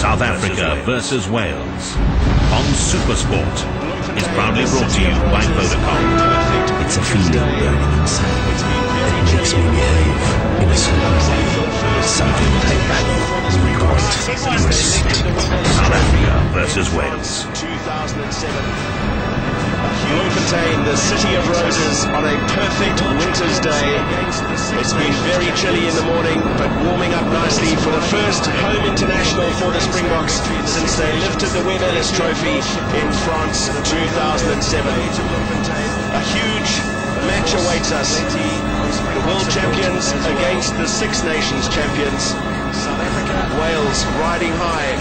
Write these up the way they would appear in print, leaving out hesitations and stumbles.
South Africa versus Wales on Supersport is proudly brought to you by Vodacom. It's a feeling burning inside that makes me behave in a certain way, something that I value, we want, respect. South Africa versus Wales. 2007. Bloemfontein, the city of roses, on a perfect winter's day. It's been very chilly in the morning, but warming up nicely for the first home international for the Springboks since they lifted the Webb Ellis Trophy in France 2007. A huge match awaits us. The world champions against the Six Nations champions. South Africa, Wales riding high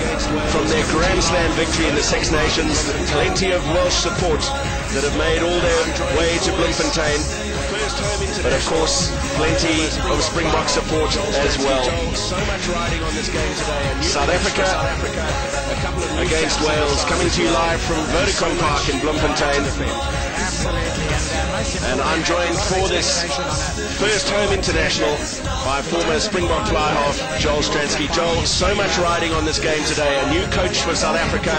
from their Grand Slam victory in the Six Nations. Plenty of Welsh support that have made all their way to Bloemfontein. But of course, plenty of Springbok support as well. So much riding on this game today. South Africa against Wales, coming to you live from Vodacom Park in Bloemfontein. And I'm joined for this first home international by former Springbok fly half Joel Stransky. Joel, so much riding on this game today. A new coach for South Africa,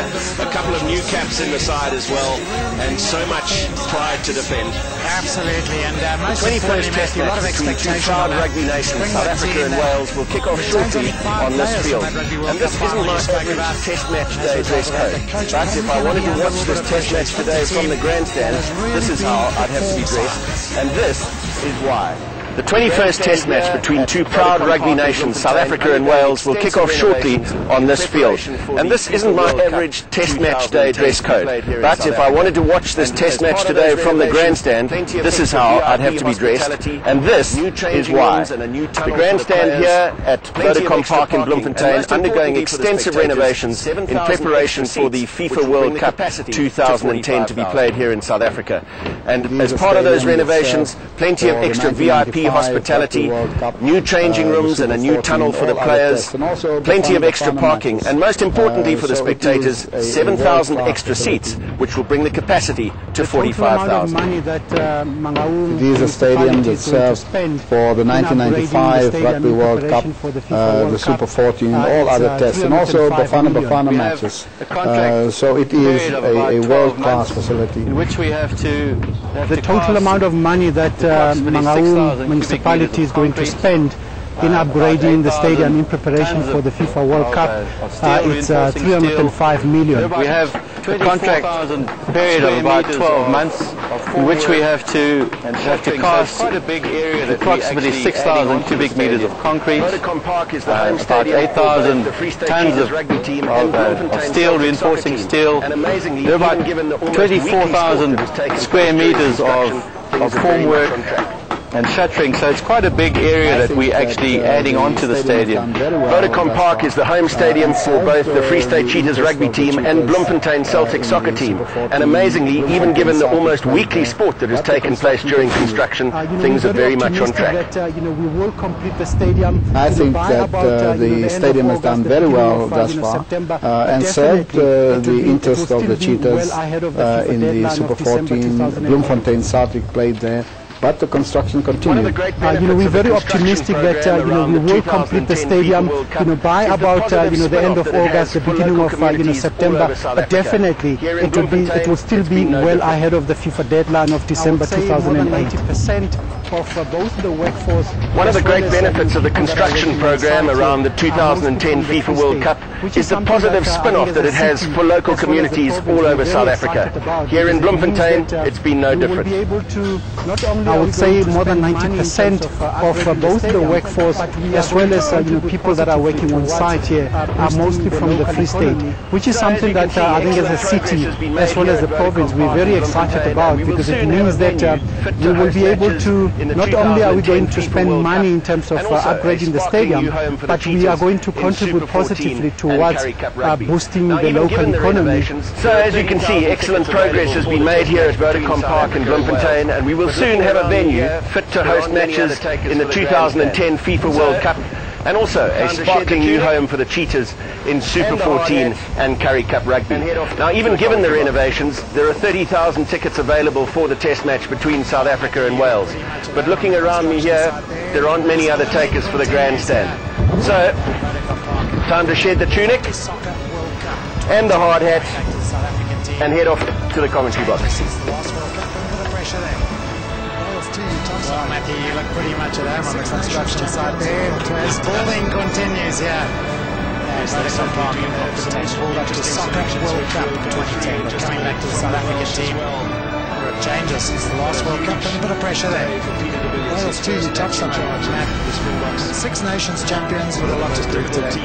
a couple of new caps in the side as well, and so much pride to defend. Absolutely, and most 21st Test a lot of between two expectation. proud rugby nations, South Africa and Wales, will kick off shortly on this field. And this isn't my average Test match day dress code. But if I wanted to watch this Test match today from the grandstand, this is how I'd have to be dressed, and this is why. The 21st Test match between two proud rugby nations, South Africa and Wales, will kick off shortly on this field. And this isn't my average Test match day dress code. But if I wanted to watch this Test match today from the grandstand, this is how I'd have to be dressed. And this is why. The grandstand here at Vodacom Park in Bloemfontein undergoing extensive renovations in preparation for the FIFA World Cup 2010 to be played here in South Africa. And as part of those renovations, plenty of extra VIP hospitality, new changing rooms and a new tunnel for the players, plenty of extra parking, and most importantly for the spectators, 7,000 extra seats, which will bring the capacity to 45,000. It is a stadium that serves for the 1995 Rugby World Cup, the Super 14 and all other tests, and also Bafana matches. So it is a world-class facility. In which we have to the total amount of money that Mangaung municipality is going to spend in upgrading the stadium in preparation for the FIFA World Cup, it's 305 million. We have a contract period of about 12 months, in which we have to cast approximately 6,000 cubic meters of concrete, about 8,000 tons of steel, reinforcing steel. There are about 24,000 square meters of formwork and shuttering, so it's quite a big area that we're actually adding onto the stadium. Vodacom Park is the home stadium for both the Free State Cheetahs rugby team and Bloemfontein Celtic soccer team. And amazingly, even given the almost weekly sport that has taken place during construction, things are very much on track. We will complete the stadium. I think that the stadium has done very well thus far and served the interest of the Cheetahs in the Super 14. Bloemfontein Celtic played there. But the construction continues. We're very optimistic that we will complete the stadium by about the end of August, the beginning of September. But definitely it will still be well ahead of the FIFA deadline of December 2008. 90% of both the workforce. One of the great benefits of the construction program around the 2010 FIFA World Cup is the positive spin-off that it has for local communities all over South Africa. Here in Bloemfontein, it's been no different. I would say more than 90% of both the workforce as well as people that are working on site here are mostly from the Free State, which is something that I think as a city as well as the province we're very excited about, because it means that we will be able to, not only are we going to spend money in terms of upgrading the stadium, but we are going to contribute positively towards boosting the local economy. So as you can see, excellent progress has been made here at Vodacom Park in Bloemfontein, and we will soon have a venue fit to host matches in the 2010 FIFA World Cup, and also a sparkling new home for the Cheetahs in Super 14 and Currie Cup Rugby. Now, even given the renovations, there are 30,000 tickets available for the test match between South Africa and Wales. But looking around me here, there aren't many other takers for the grandstand. So, time to shed the tunic and the hard hat and head off to the commentary box. Well, Matthew, you look pretty much at home on the construction site there. Spalding continues, yeah. Sudafrica Park pulled up to Soccer World Cup 2010. They're coming back to the South African team. There are changes since the last World Cup, and a bit of pressure there. Wales 2, you touched on it, Matt. Six Nations champions with a lot to do today.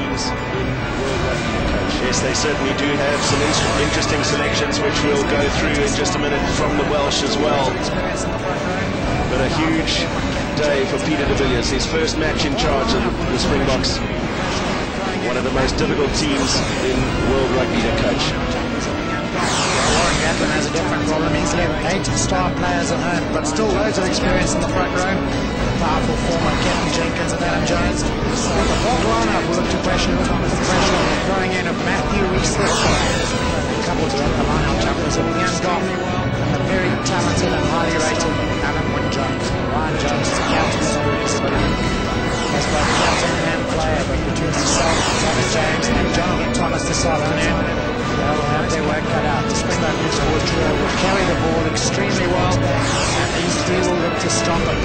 Yes, they certainly do have some interesting selections, which we'll go through in just a minute from the Welsh as well. But a huge day for Peter de Villiers, his first match in charge of the Springboks. One of the most difficult teams in World Rugby to coach. Warren Gatland has a different problem. He's left 8 star players at home, but still loads of experience in the front row. Powerful form of Captain Jenkins and Adam Jones. The back lineup will look to pressure going in of Matthew Reese. Coupled to the lineup jumpers of Ian Goff and the very talented and highly rated Alan Wynne-Jones. Ryan Jones is a captain as both captain and player, but between himself, David James and Jonathan Thomas this afternoon, they'll have their work cut out. The Springboks forward trio will carry the ball extremely well, and these two will look to stop it.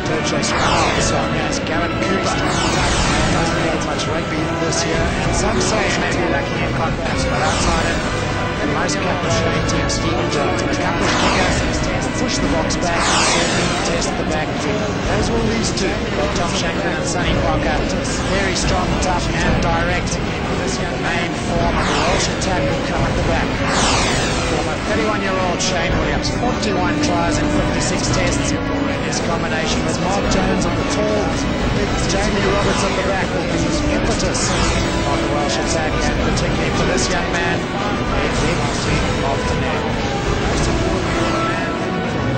Turchase Crown this afternoon is Garrett Cooper. Hasn't played much rugby this year, and some say he may be lacking in confidence, but outside it, the most captain team, Stephen Jones, and a couple of kickers push the box back and certainly test the back field. Those will these two, Tom Shanklin and Sonny Parker. Very strong, tough and direct. This young main form of the Welsh attack will come at the back. Former 31-year-old Shane Williams, 41 tries and 56 tests. His combination with Mark Jones on the tall, Jamie Roberts at the back will be his impetus on the Welsh attack, and particularly for this young man, a big afternoon. Most important man,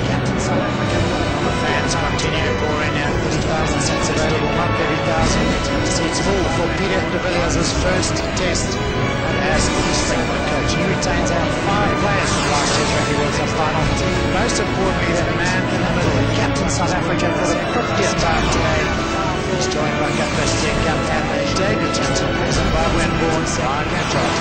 Captain South Africa. The fans continue to pour in now. 30,000 seats available, not 30,000 seats full for Peter de Villiers' first test as the Springbok coach. He retains out 5 players from last year's Rugby World Cup final. Most importantly, that man in the middle, the captain South Africa for the 50th time today. He's joined by Guthrie Stenkamp and David Johnson, Zimbabwean-born Ryan Gatland.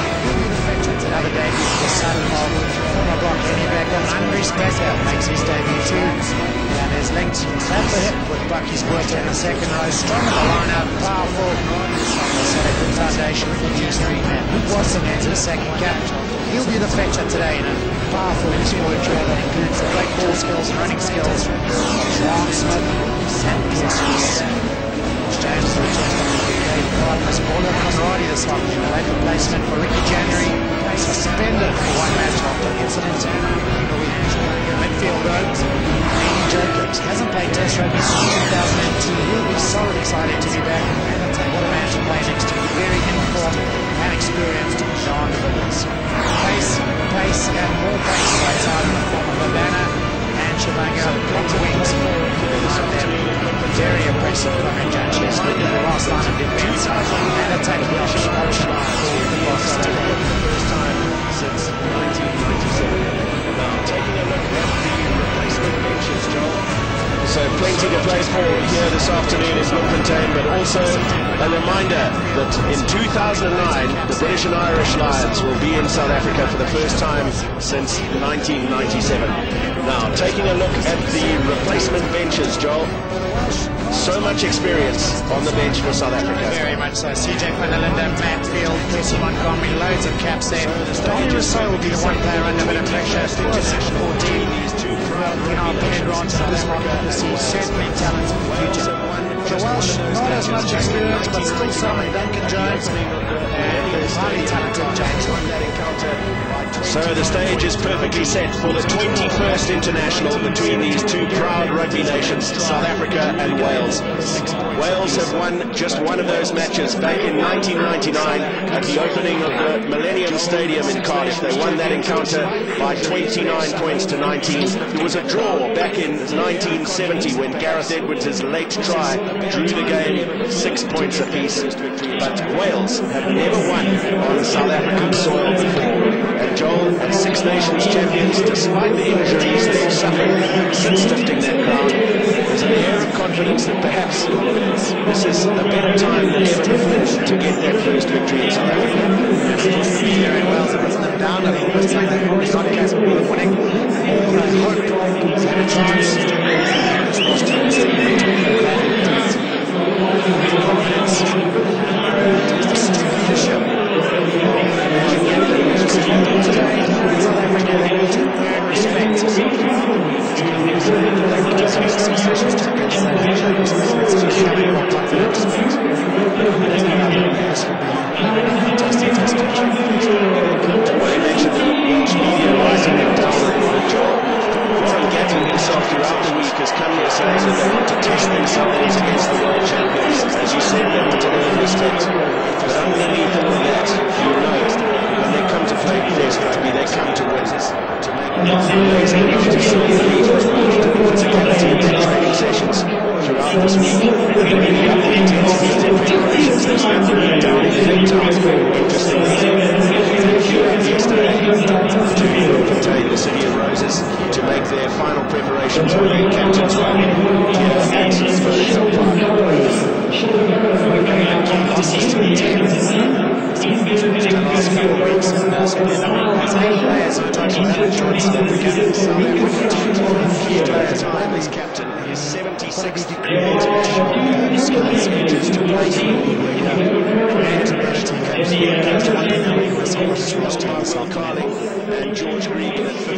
Another debut for the son of former Block linebacker Andries Becker makes his debut too, and is linked at the hip with Bucky's Botha in the second row. Strong in the line-out, powerful. They set a good foundation for G3 man. Luke Watson ends his second cap. He'll be the fetcher today in a powerful exploit drill that includes the great ball skills, running skills, long smoke, and pierces. James returns to the UK partners Paula Conradi this afternoon. A late replacement for Ricky January, suspended for 1 match after incident. Midfield roads, Andy Jacobs hasn't played Test Rugby since 2002. He'll be so excited to be back. What a man to play next to. Very informed and experienced Sean de Villiers. Pace, and more pace right out in the form of Havana and Shabanga. Plenty wings. Very impressive from Judges. Look at the last line of defense and attacking option for the box for the first time since 1997. Now taking a look at the replacement benches, Joel. So plenty to play for here this afternoon in Bloemfontein, but also a reminder that in 2009 the British and Irish Lions will be in South Africa for the first time since 1997. Now taking a look at the replacement benches, Joel. So much experience on the bench for South Africa. Very much so. CJ Panalinda, Matt Field, Casey Montgomery, loads of caps there. Donny Rousseau will be the one player under a bit of pressure. International 14. Our Peter Grant for this one. He's certainly talented in the future. The Welsh, not as much experience, but still some. Duncan Jones and the highly talented James Hunt. So the stage is perfectly set for the 21st international between these two proud rugby nations, South Africa and Wales. Wales have won just one of those matches back in 1999 at the opening of the Millennium Stadium in Cardiff. They won that encounter by 29 points to 19. There was a draw back in 1970 when Gareth Edwards' late try drew the game 6 points apiece. But Wales have never won on South African soil before. And Joel, as Six Nations champions, despite the injuries they've suffered since lifting that crown, there's an air of confidence that perhaps this is a better time than ever before to get that first victory in South Africa. amazing enough to see the physicality in their training sessions throughout this week. Really up the intensity in their preparations. They spent the week down in Cape Town. Interestingly, yesterday to contain the City of Roses to make their final preparations for their captain's run here at Sudafrica Park. The last 4 weeks, there's 8 players in total that have joined South Africa. Key player time as captain, his 76th international skills features to play and George Green.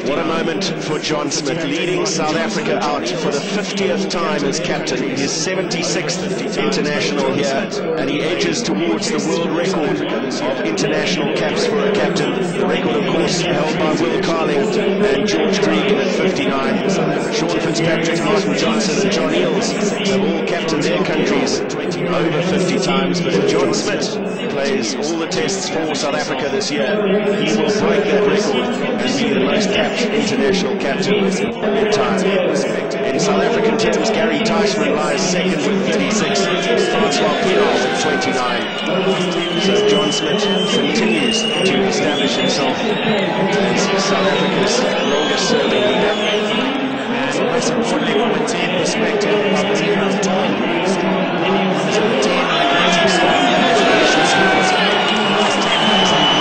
What a moment for John Smith, leading South Africa out for the 50th time as captain, his 76th international here, and he edges towards the world record of international caps for a captain. The record, of course, held by Will Carling and George Green at 59. Sean Fitzpatrick, Martin Johnson and John Eales have all captained their countries over 50 times, but if John Smith plays all the tests for South Africa this year, he will break that record and be the most capped international captain in time. In South African terms, Gary Teichmann lies second with 36, Francois Pienaar with 29. So John Smith continues to establish himself as South Africa's longest serving leader. And most importantly, from a team perspective, it's the team of time. It's a team that makes you start the imagination skills. This team is absolutely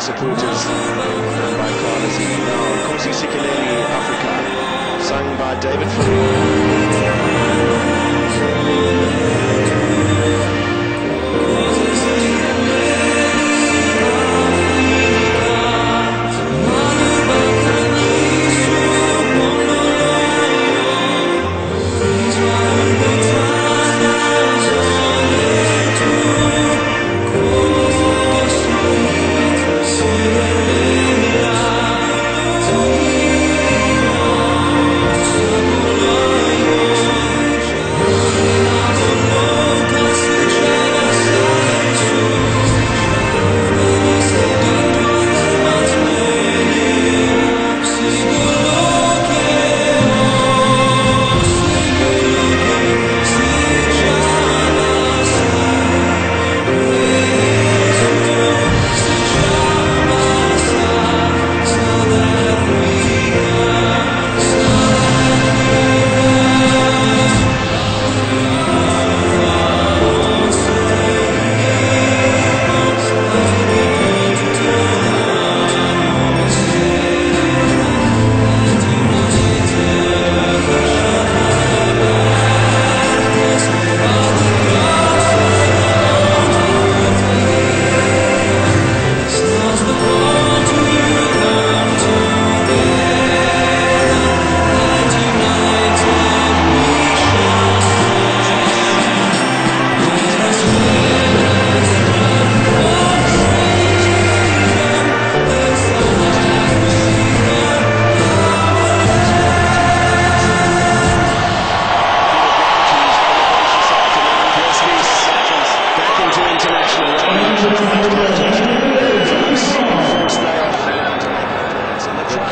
supporters and by Carlos now. Nkosi Sikeleli, Africa, sung by David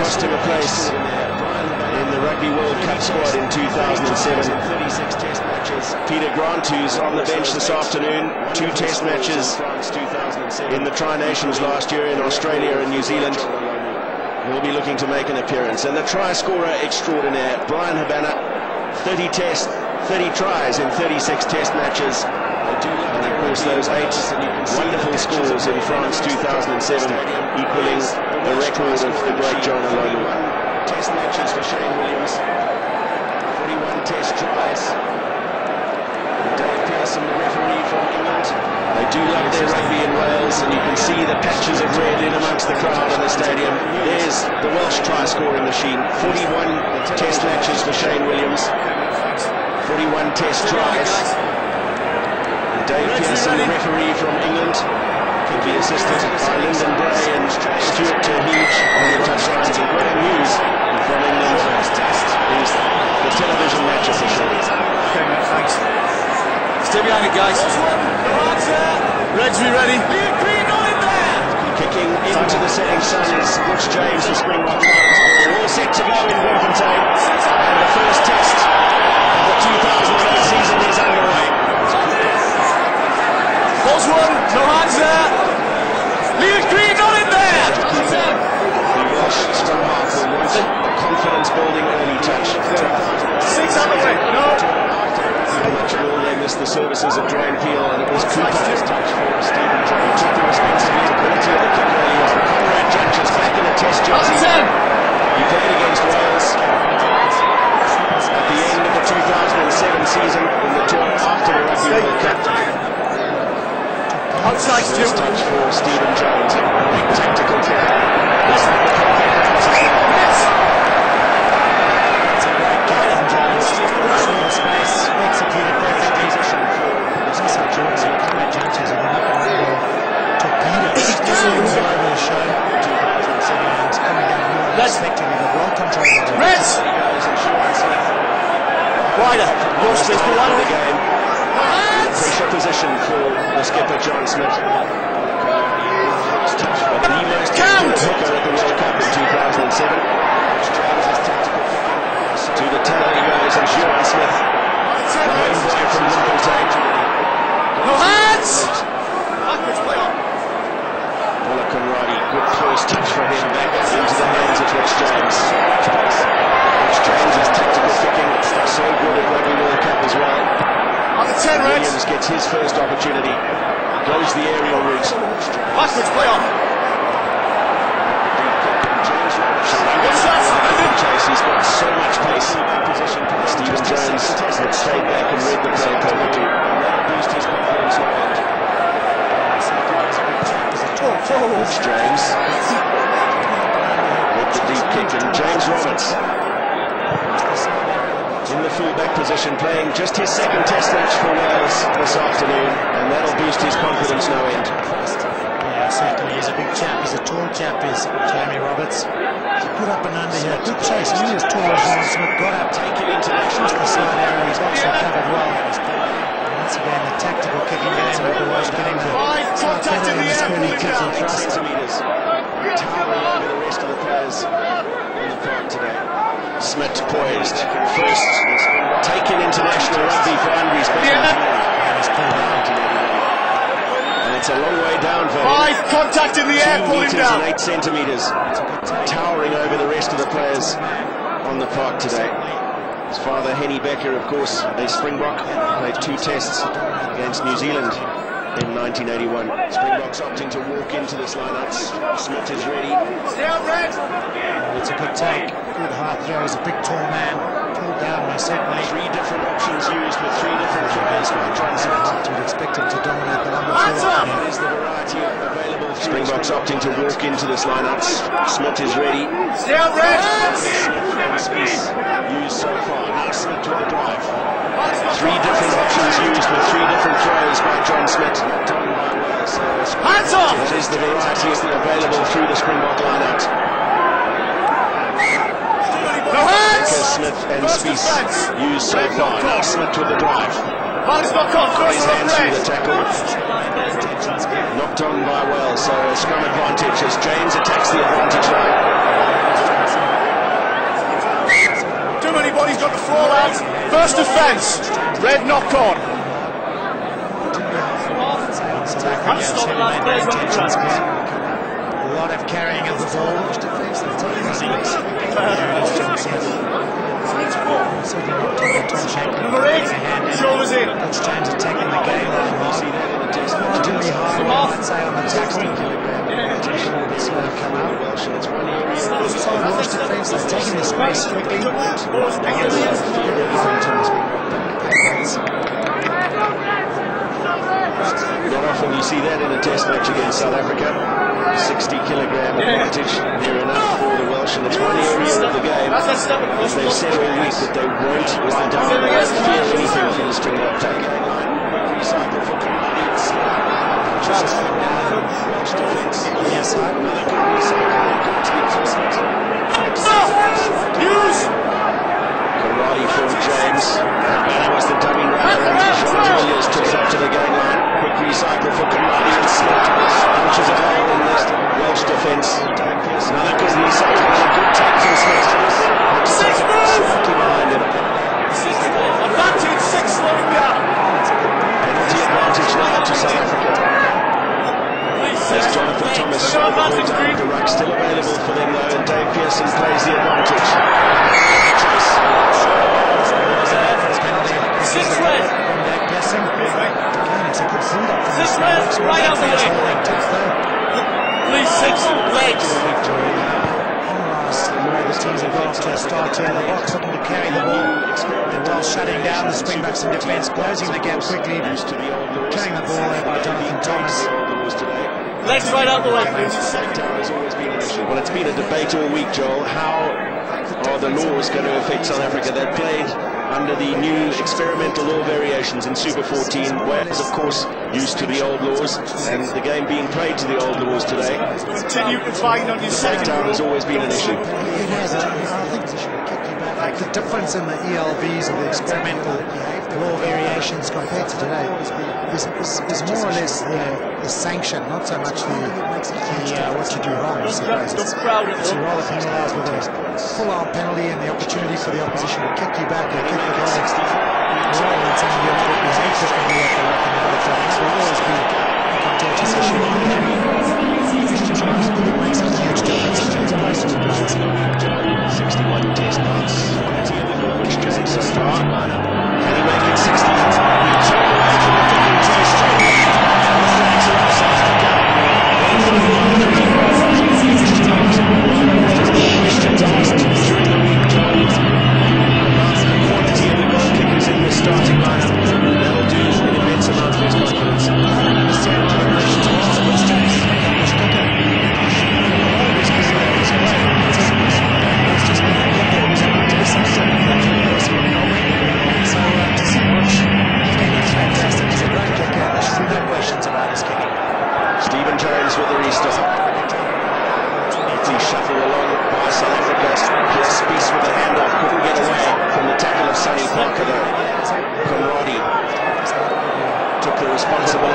cost him a place in the Rugby World Cup squad in 2007. 36 test matches. Peter Grant, who's on the bench this afternoon, 2 test matches in the Tri-Nations last year in Australia and New Zealand. Will be looking to make an appearance. And the try scorer extraordinaire, Brian Habana, 30 tries in 36 test matches. And of course those 8 wonderful scores in France 2007, equaling the record of the great John Alomu. 41 test matches for Shane Williams, 41 test tries. And Dave Pearson, the referee from England. They do love their rugby in Wales, and you can see the patches of red in amongst the crowd in the stadium. There's the Welsh try scoring machine. 41 test matches for Shane Williams, 41 test tries. Dave Pearson, the referee from England, will be assisted by Lyndon Bray and Stuart Terhege on the touchlines, and Graham Hughes from England is the television match official. Thanks. Stay behind it, guys. Reds, be ready. Kicking into the setting sun is Butch James, the Springbok Lions. All set to go in Bloemfontein, and the first test of the 2008 season is underway. Balls one, no hands there. Leave Green not in there. The Welsh scrum half will want a confidence-building early touch. 6 on the way. No. Much will they missed the services of Dwayne Peel, and it was Cooper's touch for Stephen Jones. Took the responsibility of the kick early as the Conrad judge is back in a test jersey. He played against Wales at the end of the 2007 season in the tour after the Rugby World Cup. Outside First touch for Stephen Jones. Great tactical kick. That's the space, executed perfectly. There's also Jones and Conrad Jones has a torpedoes over the show. 2007 coming down really unexpectedly, but well controlled. Reds! Wider. Your space below the game. Pressure position for the skipper John Smith. But the most accurate hooker at the World Cup in 2007. To the tail he goes, and John Smith, the homeboy from Bloemfontein. No hands! Ola Conradi, good first touch for him, back into the hands of Rich James. Rich James' tactical kicking, so good at Rugby World Cup as well. On the 10, Reds. Williams gets his first opportunity, goes the aerial route. Backwards, play on. He's got so much pace. Stephen Jones had stayed back and read the play perfectly. Boost his confidence. It's James with the deep kick, and James Roberts in the full-back position, playing just his second test match for Wales this afternoon, and that'll boost his confidence no end. Yeah, certainly. He's a big chap. He's a tall chap, is Jamie Roberts. Put up and under here. Good chase. He was tall as John Smith. Got up, taken into the side area. He's also covered well. And once again, the tactical kicking game with the Welsh getting the side penalty and the screening kicks and thrust. Towering over the rest of the players on the park today. Smith poised. First taken international rugby for Andries back and it's a long way down for him. Contact in the air, pull him down. 2 meters and 8 centimetres. Towering over the rest of the players on the park today. His father, Henny Becker, of course, a Springbok, played 2 tests against New Zealand in 1981. Springboks opting to walk into this lineup. Smith is ready. It's a good take. Good hard throw. He's a big, tall man. Pulled down, certainly. 3 different options used with 3 different throws by John Smith. You'd expect him to dominate the number 4. That is the variety available. Springboks opting to walk into this lineup. Smith is ready. Smith and Smith used so far. Now Smith with the drive. 3 different options used with 3 different throws by John Smith. Hands off! That is the variety available through the Springbok lineup. No hands! Smith and Smith used so far. Now Smith with the drive. Mark's not caught. His hands through the tackle. Knocked on by Wales, so a scrum advantage as James attacks the advantage line. Too many bodies got to fall out. First offence. Red knock on. A lot of carrying of the ball. Number 8, shoulders in. That's James attacking the game. Relatively hard, I'd say, on the tackle. It's going to come out. Solid Welsh defence. They're taking the space quickly. Not often you see that in a test match against South Africa. 60-kilogram advantage near enough for the Welsh, and it's one area of the game, as they've said all week, that they won't lie down, they won't fear anything from the Springbok attack. Recycle for Welsh defence. Yes, another good recycle. Karate for James. That was the dummy runner, and Jean Williams took up to the game line. Quick recycle for Karate and Smith. Punches a hole in the Welsh defence. Another good recycle and a good tap from Smith. Behind him. Advantage 6 slowing down. Penalty advantage now to South Africa. There's Jonathan Thomas. The ruck still available for them though, and Dave Pearson plays the advantage. Six red. Six red. Right out the way. Please, 6 legs. The teams have got off to a start here. The Boks looking to carry the ball. They're well shutting down the Springboks in defence, closing the gap quickly. Carrying the ball there by Jonathan Thomas. Legs right out the way, please. Well, it's been a debate all week, Joel. How are the laws going to affect South Africa? They've played under the new experimental law variations in Super 14. Wales, of course, used to the old laws, and the game being played to the old laws today. Continue to find on your second. Takedown has always been an issue. It has. I think they should kick you back. The difference in the ELVs or the experimental law variations compared to today is more or less the sanction, not so much the what you do wrong, I suppose. So rather penalised with a full-arm penalty and the opportunity for the opposition to kick you back or kick the ball. Rather than saying you have to behave differently at the ruck and the other time. That will always be a contentious issue. It makes a huge difference in terms of places to play. 61 test points. Which James so far. Can he make it 60?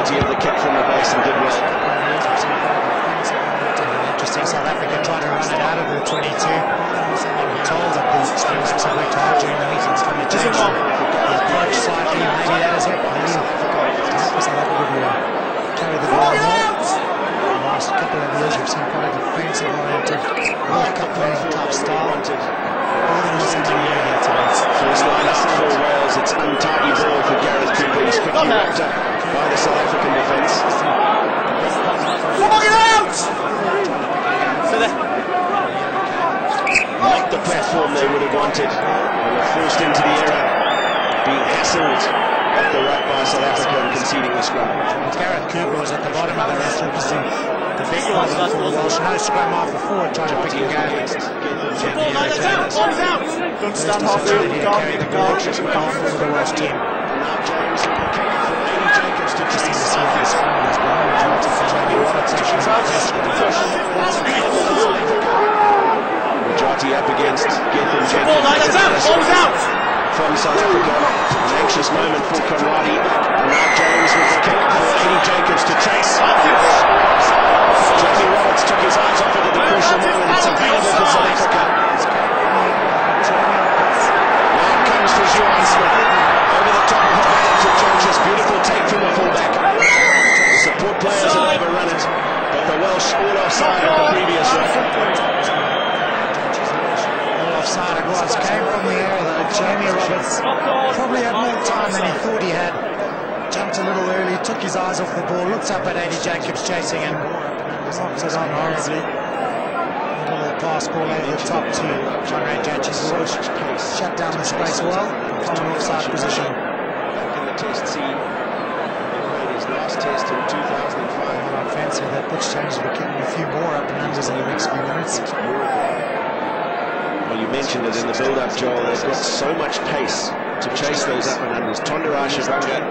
guilty of the kick from the base and did well. Interesting, South Africa trying to run it out of the 22. I'm told that the Springboks have worked hard during the meetings from the change. The approach slightly, maybe that has helped. Maybe South Africa will carry the ball more. The last couple of years we've seen quite a defensive-oriented World Cup type style. First line up for Wales, it's untidy ball for Gareth Cooper. He's quickly wrapped up by the South African defence. Not the platform they would have wanted. They were forced into the error, being hassled at the right by South Africa and conceding the scrum. Gareth Cooper was at the bottom of the rest representing the big one for the Welsh. No scrum off the forward, trying to pick and go. Don't stand halfway over the goal. Carry the ball, just powerful for the Welsh team. Now James looking for Lady Jacobs to Just to see how this scrum is going. Rajati up against Gethin Jenkins. From South Africa. An anxious moment for Conradi. And now James with the kick for Lady Jacobs to chase. Jamie Roberts took his eyes off it at the crucial moment. It's available for South Africa. Now it comes for Juan Smith. Over the top of the back to Georges. Beautiful take from the fullback. The support players have overrun it. But the Welsh all offside of the previous run. Offside it was, came from the air though. Jamie Roberts probably had more time than he thought he had. Jumped a little early, took his eyes off the ball, looked up at Eddie Jacobs chasing him, knocked it on horribly. A little pass ball over the top to Conrad Jacobs, shut down the space well, from an offside position. Back in the test scene, he played his last test in 2005. I fancy that pitch change will be getting a few more up and unders in the next few minutes. Well, you mentioned it in the build-up, Joel. They've got so much pace to chase those up and unders. Tonderai Shavanga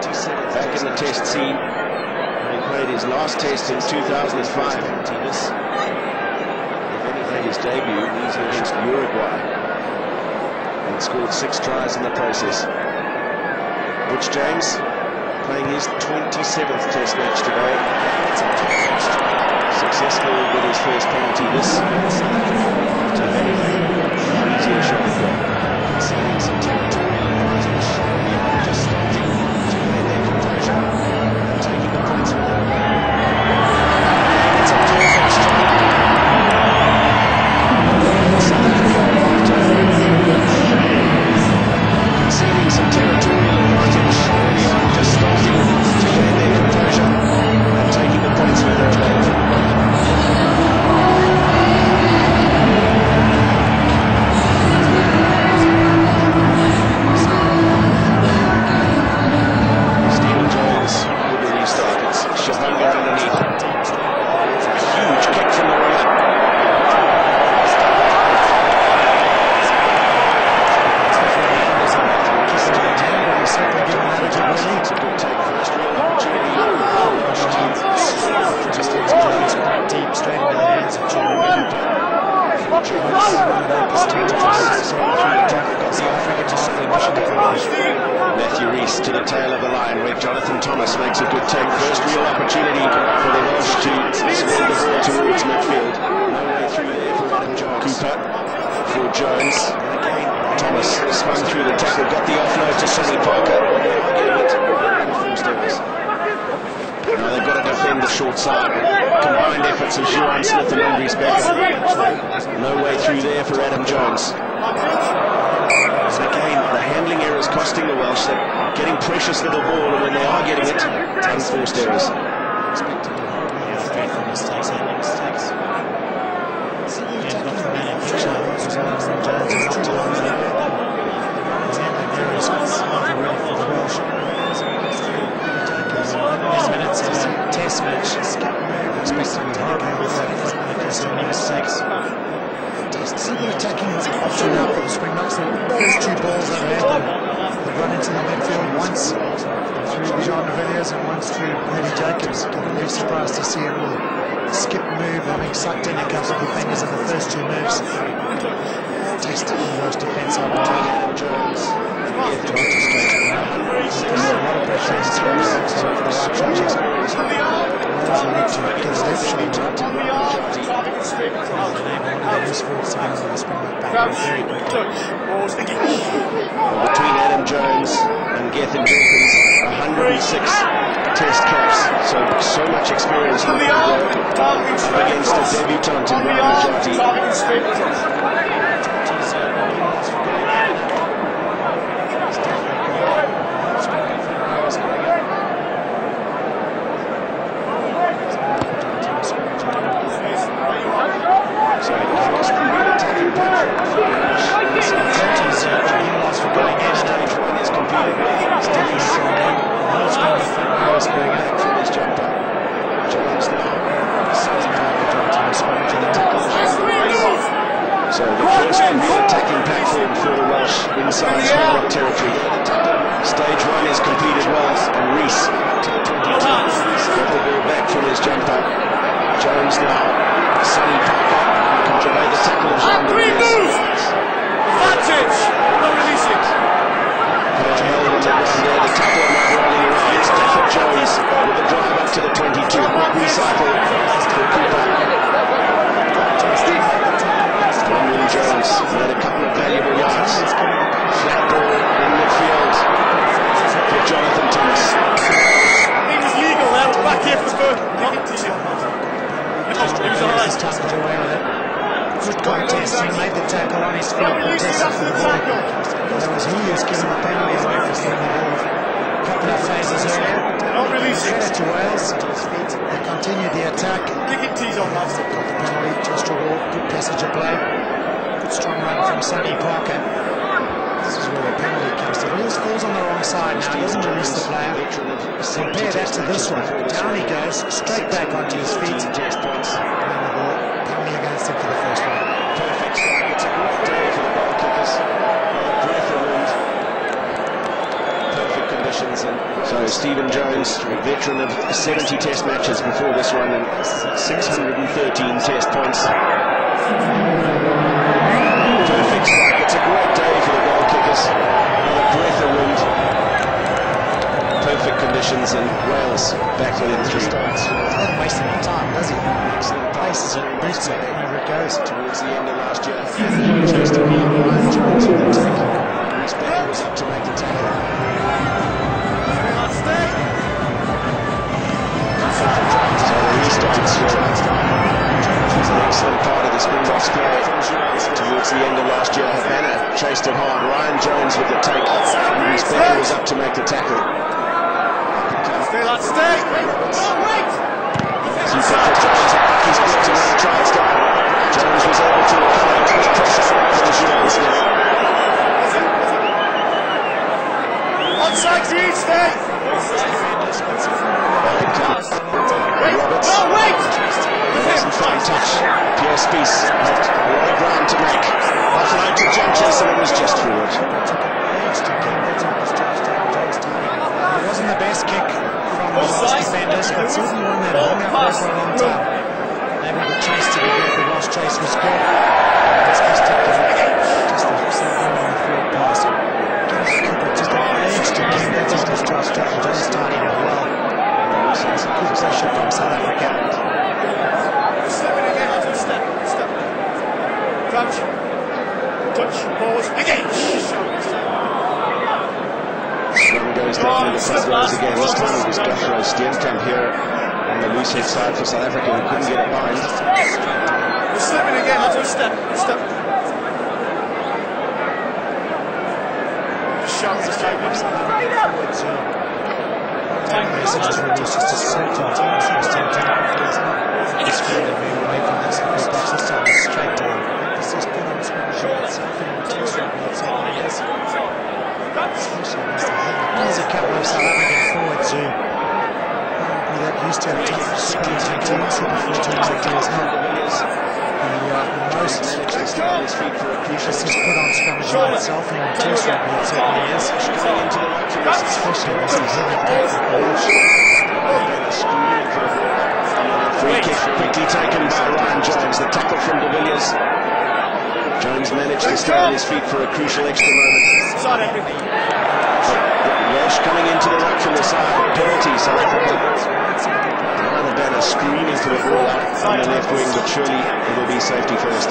back in the test scene. He played his last test in 2005. If anything, his debut was against Uruguay and scored 6 tries in the process. Butch James playing his 27th test match today. Successful with his first penalty this today. Easier shot to go. Conceding some territory advantage. Just starting to play their composure and taking the points with them. It's a perfect strike. Conceding some territory advantage early on, just starting to play their composure and taking the points with them. Matthew Rees to the tail of the line where Jonathan Thomas makes a good take. First real opportunity for the Welsh to spread the ball towards midfield. No way through there for Adam Jones. Cooper for Jones. And again, Thomas spun through the tackle, got the offload to Sonny Parker. Now they've got to defend the short side. Combined efforts of Juan Smith and Andries Becker. No way through there for Adam Jones. And again, the handling errors costing the Welsh. They're getting precious little ball, and when they are getting it, it's unforced errors. Test match, expected to be horrible with that, so many mistakes. See the attacking option now for the Springboks. Those 2 balls that they've run into the midfield once through Jean de Villiers and once through Eddie Jacobs. I wouldn't be surprised to see a little skip move and being sucked in a couple of defenders in the first 2 moves. Testing the Welsh defence up. Adam Jones Between Adam Jones and Gethin Jenkins, 106 test caps, so much experience up against a debutant in Rugby majority. So the first real attacking platform for the Welsh inside Springbok territory. Stage 1 is completed well, and Rees got the ball back from his jumper. Jones now, Sonny Parker can delay the tackle of Jean Advantage! No releasing! Held on the ground there, the tackle not rolling around. It's Stafford Jones with the drive up to the 22. Quick recycle for Cooper. Jones made a couple of valuable yards. Flat ball in midfield for Jonathan Thomas. It was legal there, back here for Burke. Good contest, he made the tackle on his feet, contested for the ball. There was Junio's giving the penalty away for getting the ball a couple of phases earlier. Credit to Wales, they continued the attack. Got the penalty, just a walk, good passage of play. Strong run from Sonny Parker. This is where the penalty comes to. Wheels falls on the wrong side now, doesn't release the player. Compare that to this one. Down he goes, straight back onto his feet. And the ball, penalty against him for the first one. Perfect strike. It's a great day for the goal kickers. A breath of wind. Perfect conditions. And so Stephen Jones, a veteran of 70 test matches before this one, and 613 test points. It's a great day for the goal kickers. Another breath of wind. Perfect conditions, and Wales back within 3. He's not wasting time, does he? Excellent pace and boots it wherever it goes. Towards the end of last year. Just to be Ryan Jones with the tackle. His back was up to make the tackle. So the restarts was an excellent part of the Springboks play towards the end of last year. Havana chased it hard. Ryan Jones with the take. His back was up to make the tackle. Stay, lads, stay! He's got to try and start. Jones was able to recover. Pressure from the Junio. Onside, Green, stay! Roberts. No, wait! Some fine touch. Pierre Spies had a lot of ground to make. Offload to John Chester, and was just forward. It wasn't the best kick from the Welsh defenders, but certainly one that hung up there for a long time. Maybe the chase to get the Welsh chase was good. It's just a forward pass. Just an edge to kick. That's almost Josh Jones just starting it well. It's a good pressure from South Africa. Step. Crouch. Touch. Pause. Again. One goes down to the front rows again. This time it was Guthrie Steenkamp here on the loose head side for South Africa, who couldn't get a bind. We're slipping again. Let's go step. Just shout this time. This is really just a center. It's good to move away from this. This time is straight down. This is good on Spanish. It's something to do with there's a couple of South African forwards who be that used to a tough scrummaging teams before teams like this. The most emphasis put on scrummaging itself in test rugby it certainly is. Especially as a heavy Free kick quickly taken by Ryan Jones. The tackle from de Villiers. Jones He's managed to stay on his feet for a crucial extra moment. Welsh coming into the ruck from the side. Penalty, South Africa. Now the banner screaming for the ball out on the left wing, but surely it will be safety first.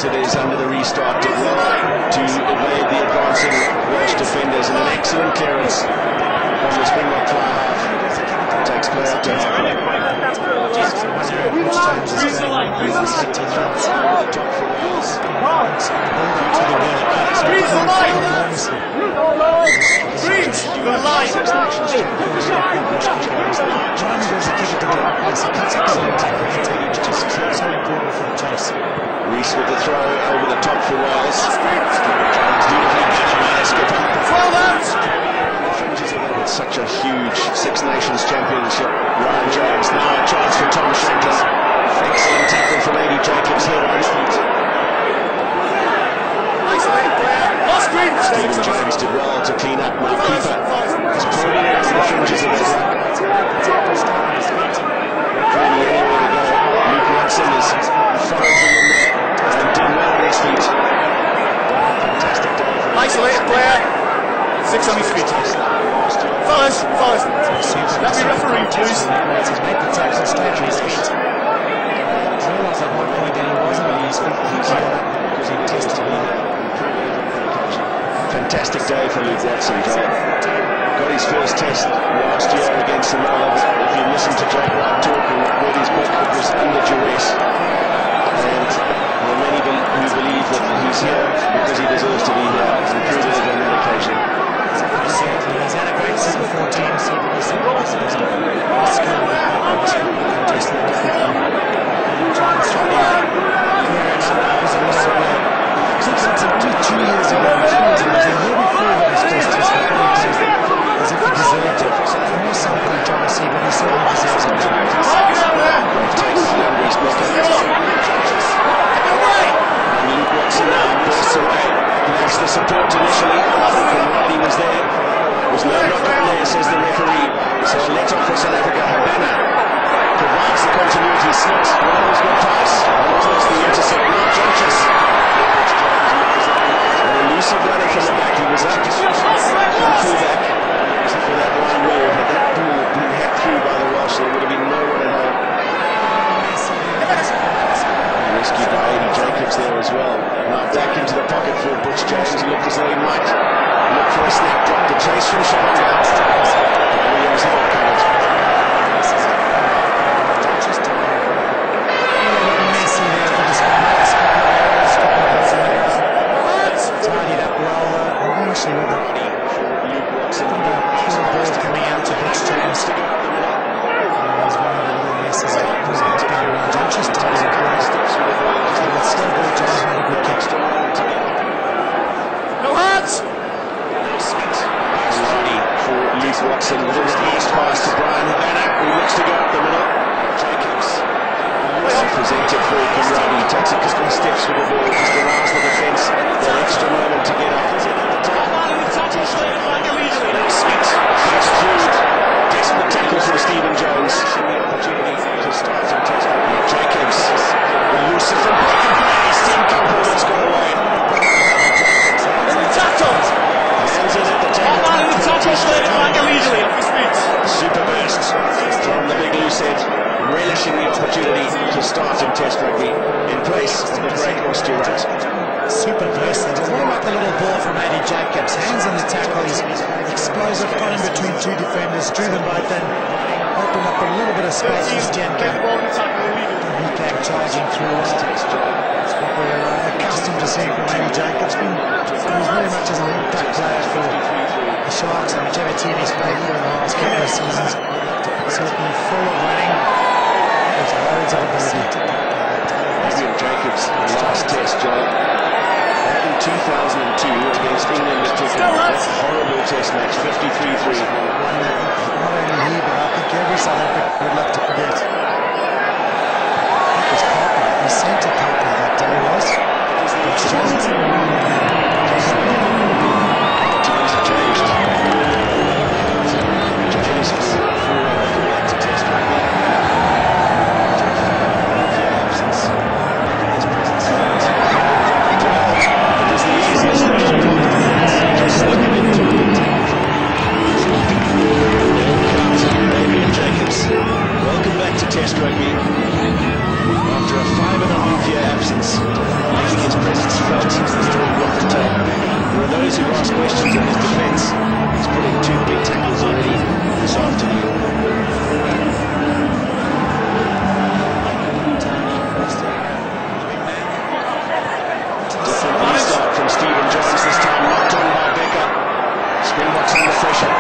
It is under the restart to evade the advancing Welsh defenders, and an excellent clearance from the Springbok fly half. Takes play up to halfway. Reese with the throw over the top for Wales. Beautifully catched by the skipper. It's such a huge Six Nations Championship. Ryan James, now a chance for Tom Shanklin. Excellent tackle from Eddie Jacobs here on his feet. Stephen Jones did well to clean up. Now keeper is pulling around the fringes of his ruck. Really anywhere to go. Luke Watson is following in there and doing well on his feet. Fantastic day. Isolated player. Six on his feet. Fellas. Let me referee, please. He's made the tackle straight on his feet. I realised at one point that he wasn't on his feet. Because he tends to be there. Fantastic day for Luke Watson. Got his first test last year against Samoa. If you listen to Jake Wright talk and read his book, it was under duress. And there are many who believe that he's here because he deserves to be here, and proved it on that occasion. He's had a great Super 14, so he's only 2 years ago, it was a year before that his first test was as if he deserved it. More self-controversy, but he certainly deserves it. And Luke Watson now bursts away. That's the support initially. From Roddy was there. Was no knock on there, says the referee. So a let off for South Africa. Habana provides the continuity slot. Wales got pass. Wales the intercept. Now Judges. Elusive runner from the back. He was up from fullback for that one move. Had that ball been hacked through by the Welsh, there would have been no one at home. Rescued by Eddie Jacobs there as well. Now back into the pocket for Butch James. He looked as though he might look for a snap drop. The chase from Shalom. Williams not covered. Tidied up well. Obviously with Luke Watson. ball coming out to Butch James. He's one of the little messes that has been around. Just tidied it well. But still, Butch James made a good catch. No hands! Ready for Luke Watson with a reverse pass to Brian Habana, who looks to go up the middle. Jacobs presented for Conradi. Takes a couple of steps with the ball, just allows the defence that extra moment to get Jenkins. Jacobs. Elusive from breaking play. Steve Campbell has got away. Tackled. Hands in at the tackle. Super burst from the big loose head, relishing the opportunity to start in Test rugby in place of the great Ross Durant. Super burst. What about the little ball from Eddie Jacobs? Hands on the tackle. He's explosive. Got in between two defenders. Drew them both in. Opened up a little bit of space for Stenka. He came charging through. That's what we're accustomed to seeing from Eddie Jacobs. He's very much as an impact player for the Sharks, and whichever team he's played for in the last couple of seasons. Certainly full of running. There's loads of ability. Adrian Jacobs, last Test job. Back in 2002 against England at Twickenham. That horrible Test match, 53-3. Not only he, but I think every South African would love to forget. That was Parker. He sent to Parker that day, was. Times have changed. James back to Test rugby. Welcome back to Test rugby. After a 5.5-year absence, making his presence felt here in Bloemfontein. There are those who ask questions of his defence. He's put in 2 big tackles already this afternoon. Different restart from Stephen Jones this time, knocked on by Becker. Springboks under pressure.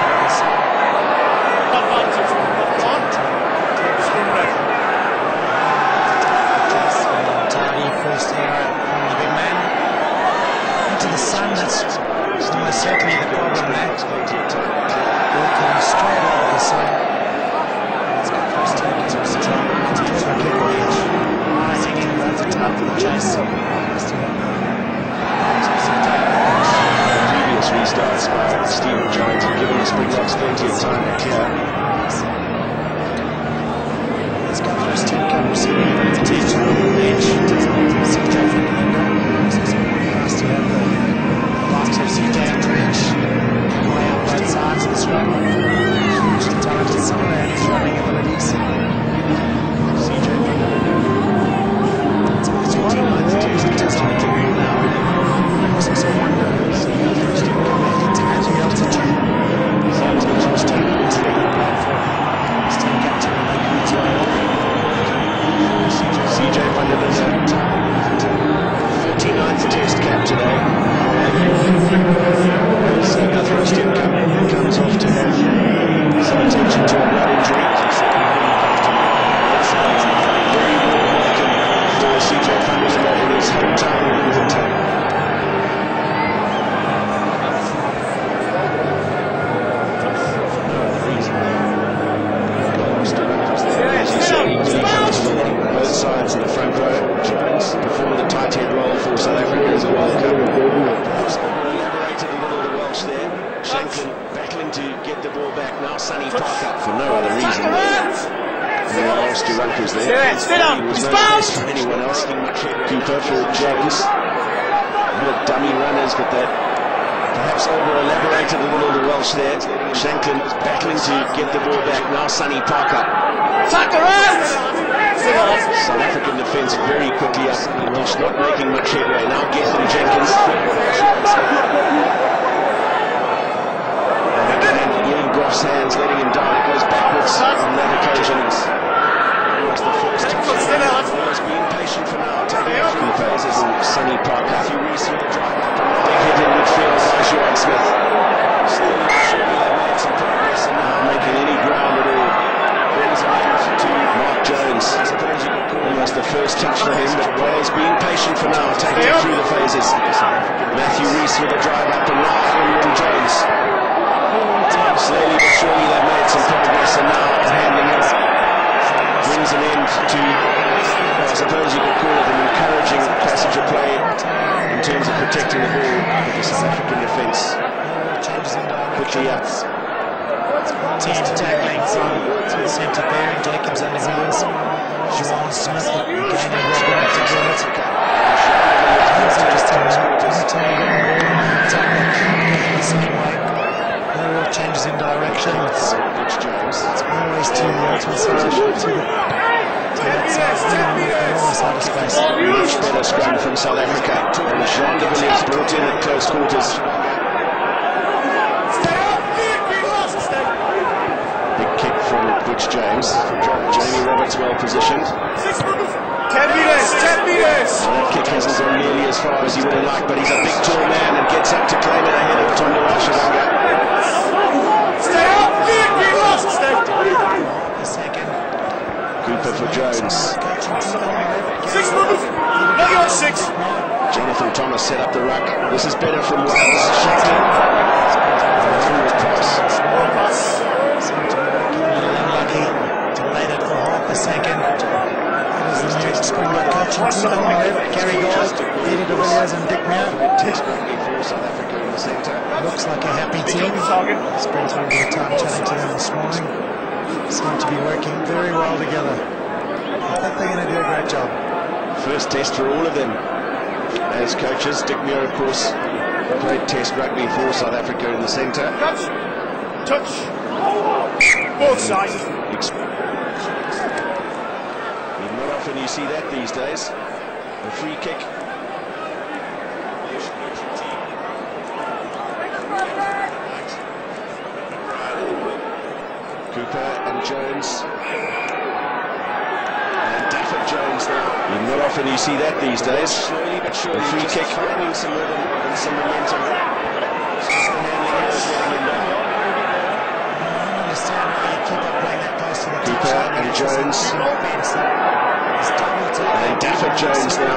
First error from the big man. Into the sun, that's almost certainly the problem there. Walking straight out of the sun. Let's go first take his control. It's a clever kick off pitch. Rising in over the top of the chase. Previous restarts by Stephen Jones have given the Springboks plenty of time to clear. Let's go first take receiving advantage on the edge. South African so it's nice to have the last of CJ on the bench. Way up both sides of the scrum. Just a talented skipper and his running abilities. CJ it's quite a lot of teams to test on the green now. It makes us wonder. First team coming to the altitude. First team is the platform. Still get to making his way up. CJ van der Linden, 49th Test cap today. Seeing our first team comes off to have some attention to a blood injury. Very warm welcome for CJ van der Linden in his hometown of Bloemfontein. For no other reason. As you say, really comfortable on both sides in the front row. Performed a tight head roll for South Africa as a World Cup. Perhaps elaborated a little the Welsh there. Shanklin battling to get the ball back. Now Sonny Parker for no other reason than Ross Durant was there. He was no place for anyone else. Cooper for Jones. A bit of dummy runners, but that perhaps over-elaborated a little the Welsh there. Shanklin battling to get the ball back. Now Sonny Parker. South African defence very quickly up. Welsh not making much headway. Now Gethin Jenkins. And again, in Goff's hands, letting him down. It goes backwards on that occasion. Almost the first touch. He's been patient for now. Taking it through the phases. Sonny Parker. Matthew Rees with a drive up. Big hit in midfield by Johan Smith. Slowly but surely they've made some progress and now making any ground at all. Brings it out to Mark Jones. Almost the first touch for him, but Wales being patient for now, taking it through the phases. Matthew Rees with a drive up and now Aaron Jones. Slowly but surely they've made some progress and now handing it brings an end to, I suppose you could call it an encouraging passage of play in terms of protecting the ball with the South African defence. Quickly up. Team tackling from centre bearing. Jacobs under Williams. Juan Smith gaining Robert to do it. It's interesting. Every time you get the ball, tackling the same way. No real changes in direction. It's always to the outside side. Much better scrum from South Africa. And Jean de Villiers brought in at close quarters. Big kick from Rich James. Jamie Roberts well positioned. 10 meters, 10 meters! That kick hasn't gone nearly as far as he would have liked, but he's a big tall man and gets up to claim it ahead of Tondo Ashawanga. Stay up! We lost! Stay! A second. Cooper for Jones. 6 moves! Ready on 6! Jonathan Thomas set up the ruck. This is better from Wales. Shaky. Forward pass. Forward pass. Unlucky. Delayed it for half a second. It is the next Springbok coaching team on the left. Gary Gold, Peter de Villiers and Dick Muir. Test rugby for South Africa in the centre. Looks like a happy team. Spent a little bit of time chatting to them this morning. Seem to be working very well together. I think they're going to do a great job. First test for all of them as coaches. Dick Muir, of course, played test rugby for South Africa in the centre. Touch! Touch! Both sides. Not often you see that these days. A free kick. Cooper and Jones. And Dafford Jones now. Not often you see that these days. Slowly but surely. A free kick. Finding some rhythm and some momentum. Just the handling here is getting him down. I don't understand why you keep on playing that close to the Cooper and Jones. And Dafford Jones now.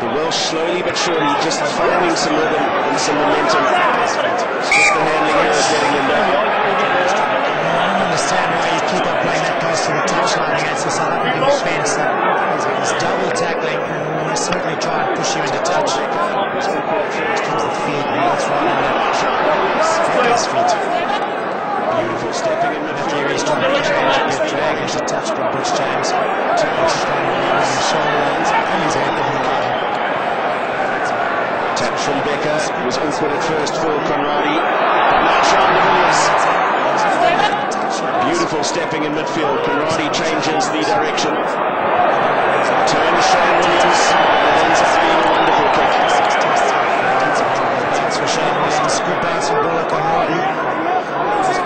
The Welsh slowly but surely just finding some rhythm and some momentum. Just the handling here is getting him down. I don't understand why you keep on playing that close to the touchline against the South African defence. He's double tackling and we want to certainly try and push you into touch. Comes the feed and that's right in his feet. Beautiful stepping in midfield. He's trying to drag into touch by Rich James. Tap from Becker. It was awkward at first for Conradi. Now Jean de Villiers. Beautiful stepping in midfield. Conradi changes the direction. Turns Shane Williams. It ends up being a wonderful kick. Thanks for Shane Williams. Good bounce from Bullock Conradi.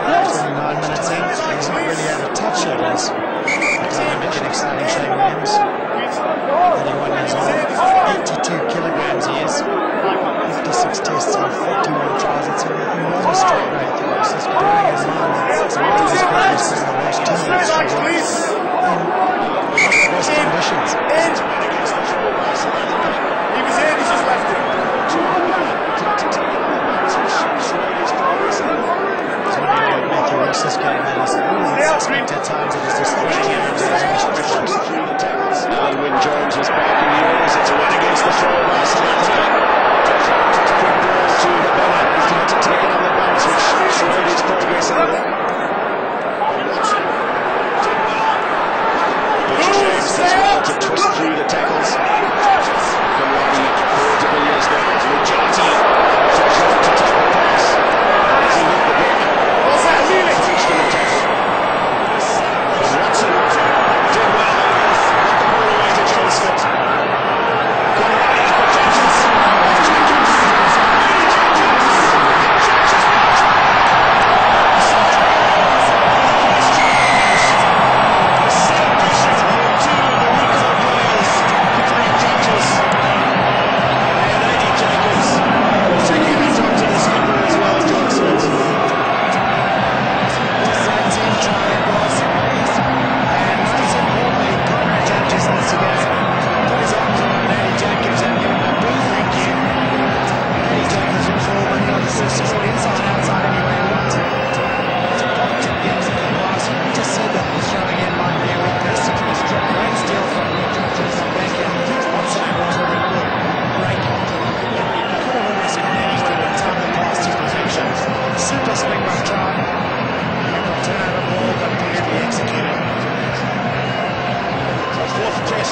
29 minutes in. He's not really out of touch yet, as Olympic exciting Shane Williams. 31 years old. 82 kilograms he is. 56 tests and 41 tries. It's an enormous strike rate. It's just bearing in mind that it's one of his greatest in the last 2 years. In best conditions. He was in, he's just left it. Matthew Rees is getting that at times it is just throwing Alan Wynne Jones was back in the orders. It's a run against the throw by South Africa. Quick ball to the banner. He's going to take it on the bounce, which slowed his progress a little. Rich James does well to twist through the tackles. Conradi forward to Villiers now. Mujati to try to take the pass. As he hit the block. What's that, really? Finished in the tackle. Watson did well. All the way to John Smith. Conradi changes.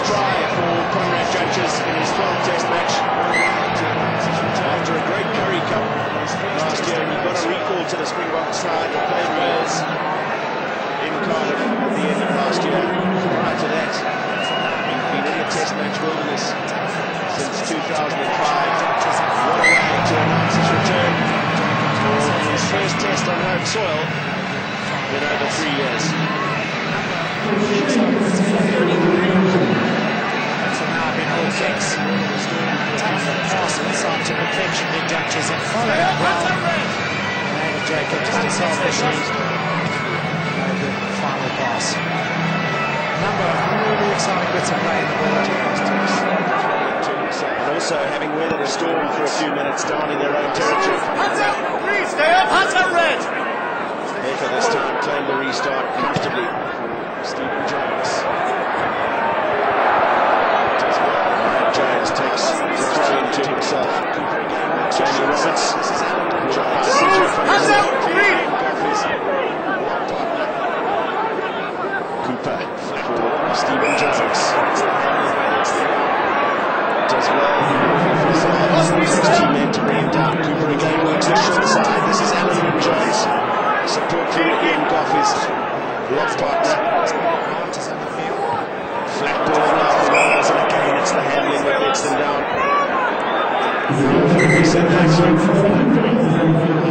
try for Conrad Judges in his 12th Test match. After a great Curry Cup last year, he got a recall to the Springbok side and played Wales in Cardiff at the end of last year. Prior to that, he'd been in the Test match wilderness since 2005. What a way to announce his return for his first Test on home soil in over 3 years. So now been all kicks. Pass inside to perfection in Judges and followed up well. And Jacobs unselfishly made the final pass. Number of really exciting bits of play in the board. And also having weathered a storm for a few minutes down in their own territory. Hands up! Please stay up! Hands up, Red! Baker this time claimed the restart comfortably. Stephen Jones. Jones takes the throw into himself. Jamie Roberts. Hands up! Green! Cooper for Stephen Jones. Does well. His teammate to bring him down. Cooper again works the short side. This is Alan Jones. Support from Ian Goff is lock partner. Flat ball now for Wales, and again it's the handling that lets them down.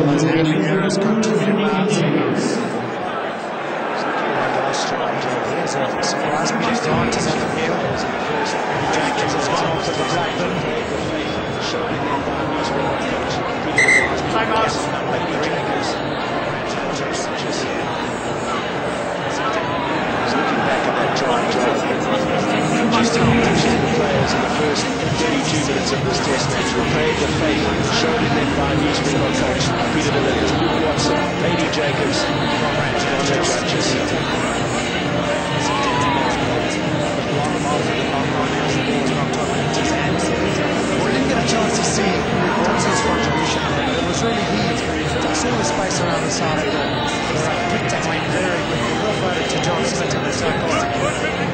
That's handling errors continued well. Surprise me, he's gone to center field. Jacobs has gone off with the Blackburn. Time out. Looking back at that try, just how much the players in the first 32 minutes of this Test match repaid the faith shown in them by new Springbok coach Peter de Villiers, Luke Watson, A.D. Jacobs, Conrad Judges. We didn't get a chance to see Watson's contribution, but it was really heat. I saw the space around the side of the picked up went very quickly. Well voted to John Smith in the tackle.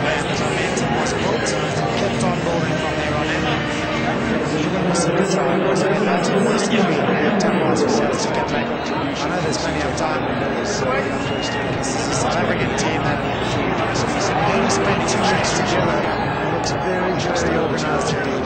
And the momentum was built and kept on building from there on in. Even with the good try, it was in that team was heavy. 10 miles was able to get back. I know there's plenty of time in this. This is a South African team that they only spent 2 weeks together. It looks very, very organised indeed.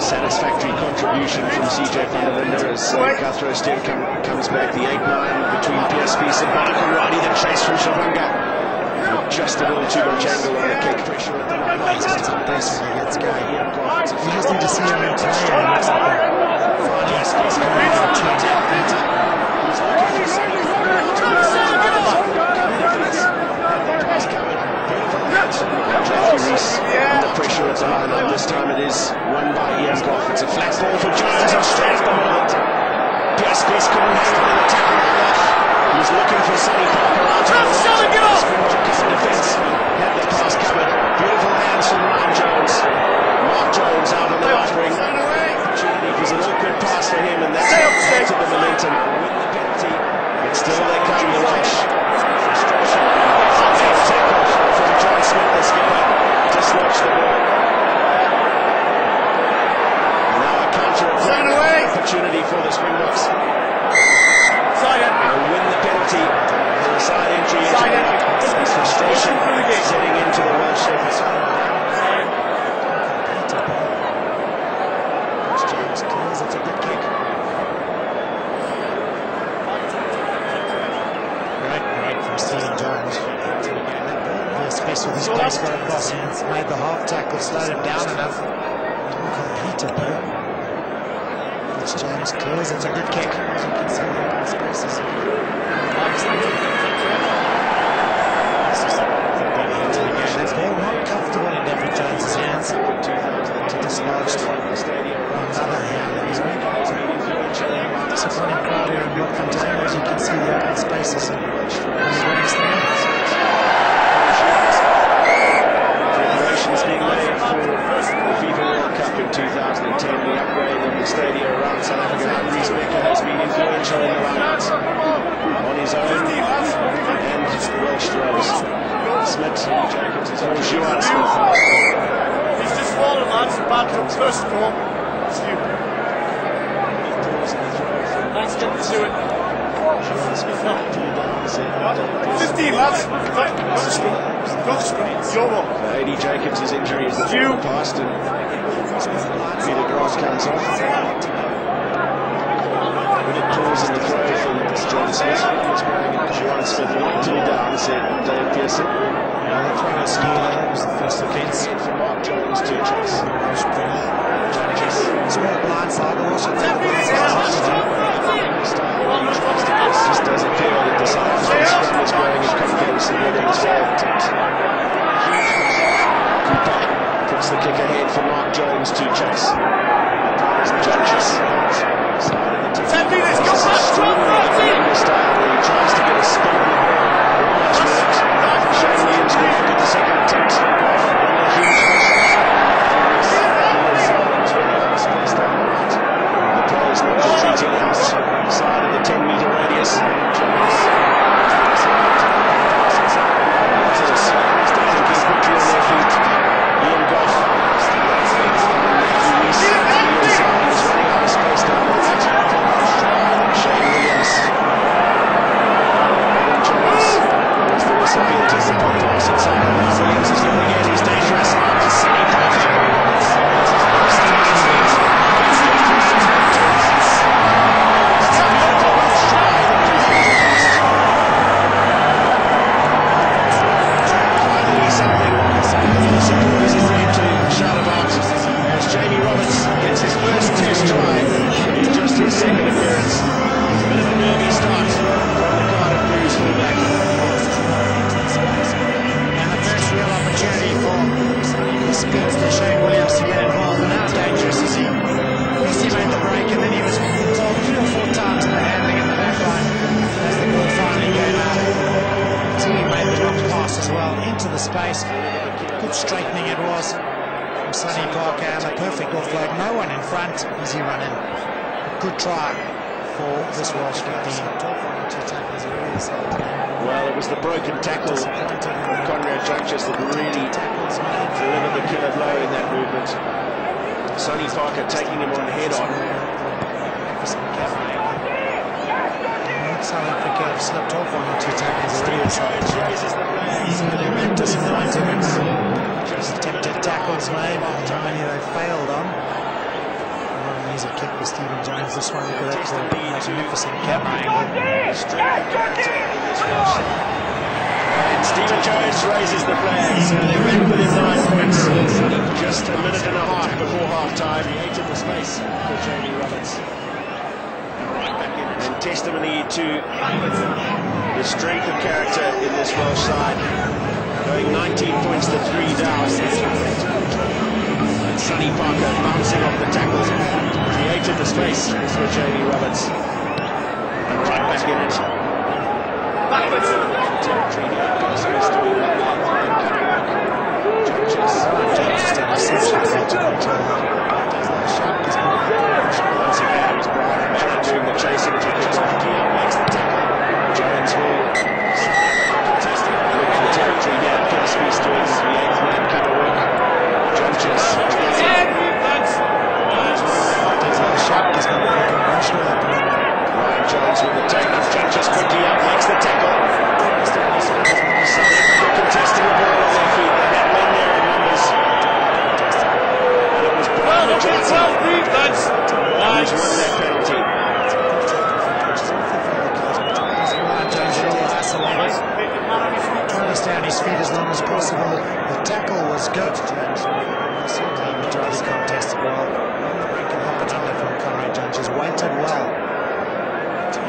Satisfactory contribution from CJ van der Linde as Guthrie Steen comes back. The 8-9 between PSV and Monica Ridey. The chase from Shavanga. Just a little too much angle on the kick. Pressure at the line. Basically gets going. You just need to see him in play. And it's like under pressure at the line. This time it is won by Ian Goff. It's a flat ball for Jones and straight at the moment. PSV couldn't hang on in the tackle by Goff. He's looking for Sonny Parker out to the defense. Had the pass covered. Beautiful hands from Ryan Jones. Mark Jones out on the right wing. It was an awkward pass for him, and that's added to the momentum. Win the penalty, but still they come the Welsh. Tackle from John Smith, the skipper. Dislodged the ball. Now a counter opportunity for the Springboks. They'll win the penalty. The side entry into the frustration setting into the Welsh side. James clears, it's a good kick. Great from Stephen Jones. Space with his pace got across him, made the half tackle, slowed him down enough. Completed though. It's James clears, it's a good kick. As you can see the open spaces. That's ball not comfortable in David Jones' hands. Dislodged. Another hand. Disappointing crowd here in Bloemfontein, as you can see the open spaces. Preparations being made for the FIFA World Cup in 2010. The upgrade of the stadium around South Africa. Andries Becker has been influential in the run-outs on his own and Welsh throws. Smith, Jacobs, it's all Juan Smith. He's just fallen, lads. Bad from first goal. It's you. Thanks, get to it. 15, lads. Go to scrum. Go to scrum. Your one. A.D. Jacobs' injury is the past, and Peter Grass comes off. Good pause in the throw from John Smith. Juan Smith not too down, said Dave Pearson. The throw is Steele, was the first offence. For Mark Jones to chase. Small blindside, also just doesn't feel that the South African scrum is growing in confidence and working as well. Cooper puts the kick ahead for Mark Jones to chase. Judges. He tries to get a spin on the ball. Shane Williams will get the second attempt. The players not retreating outside of the 10-metre radius. Thinking quickly on their feet. Ian Goff. He's running out of space down the right. Shane Williams. Adam Jones. There's the whistle being just a point pass inside. Williams is going again. He's dangerous. Sunny Parker. Jamie Roberts gets his first test try in just his second appearance. A bit of a nervy start from the Cardiff Blues fullback. and the first real opportunity for the speedster Shane Williams to get involved. And how dangerous is he? First he made the break, and then he was involved 3 or 4 times in the handling in the back line as the ball finally came out. So he made the long pass as well into the space. Good straightening it was. Sonny Parker, and a perfect offload. No one in front as he ran in. Good try for this Welsh team. Well, it was the broken tackle of Conrad Junches that really delivered the killer blow in that movement. Sonny Parker taking him on head-on. South Africa have slipped off 1 or 2 tackles already. So they're into some 90 minutes. Attempted tackles made, how many they failed on. Not an easy kick for Stephen Jones. This one, look at that magnificent camera angle. And Stephen Jones raises the flag, so they're back within 9 points. Just a minute and a half before half-time. Created the space for Jamie Roberts. And testimony to the strength of character in this Welsh side. Going 19 points to 3 down. And Sonny Parker bouncing off the tackles. Created the space for Jamie Roberts. And right back in it. Backwards. Once again, it was Brian Bennett doing the chasing. Makes the tackle. Jones will territory here. Gillespie's doing the 8th man cover work. Junches. Ryan Jones with the take. Junches quickly up, makes the tackle. South Africa contesting the ball on their feet. They had men there in numbers. And it was Brian Jones who's won that penalty. Ryan Jones a little isolated. Trying to stay on his feet as long as possible. The tackle was good. Certainly majority contested well. On the brink of up and under from Conrad Junches. Waited well.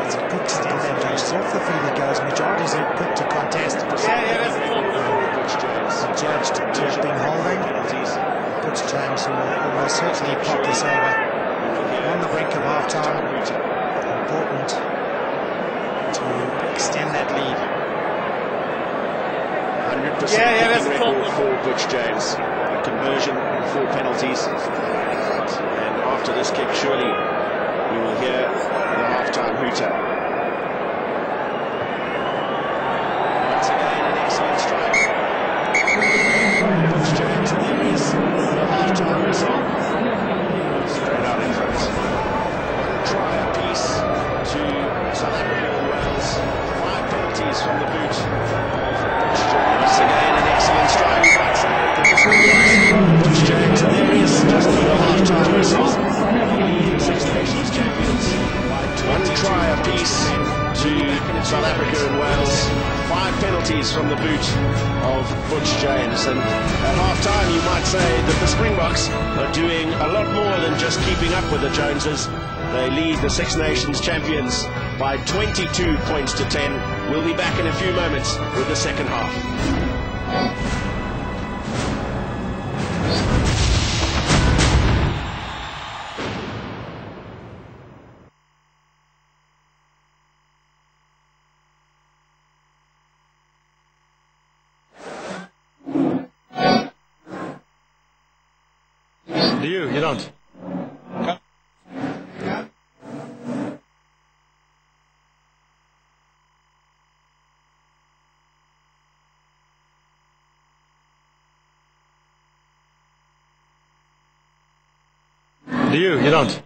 It's a good tackle then, Junches. Off the feet he goes. Majority's good to contest. Judged to have been holding. Butch James will certainly pop this over. On the brink of half-time. Important to extend that lead. 100% kicking record for Butch James. A conversion and 4 penalties. And after this kick, surely we will hear the half-time hooter. Once again, the boot. Once again, an excellent strike. Butch James, and there he is, just below half-time whistle. Six Nations champions. One try apiece to South Africa and Wales. 5 penalties from the boot of Butch James. And at half-time, you might say that the Springboks are doing a lot more than just keeping up with the Joneses. They lead the Six Nations champions by 22 points to 10. We'll be back in a few moments with the second half. Do you? You don't? Do you? You don't?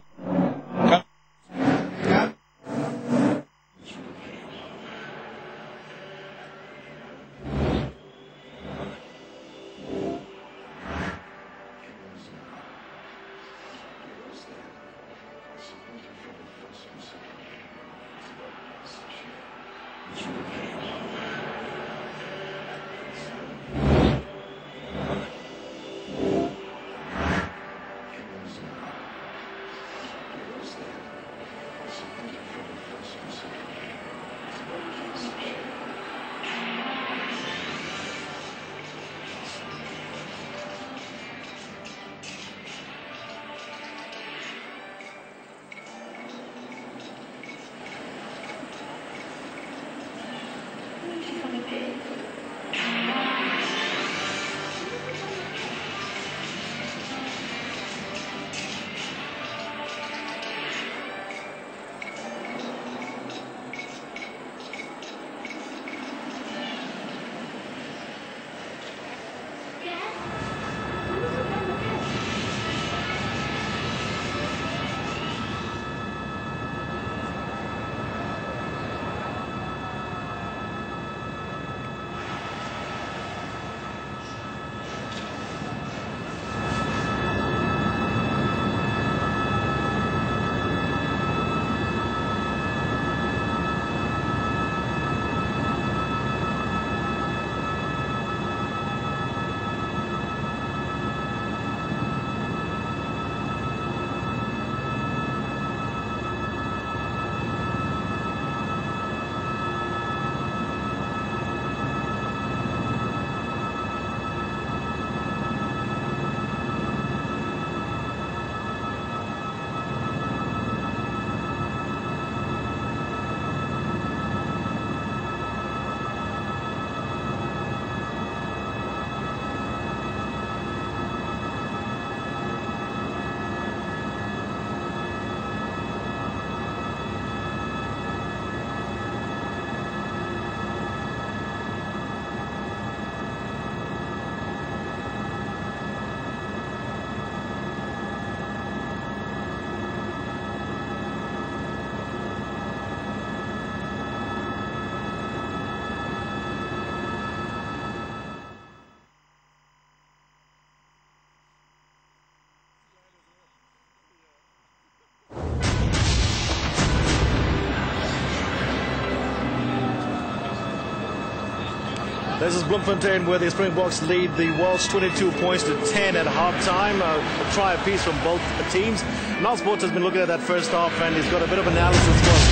This is Bloemfontein, where the Springboks lead the Welsh 22 points to 10 at half-time. A try apiece from both teams. Now Sports has been looking at that first half, and he's got a bit of analysis for us.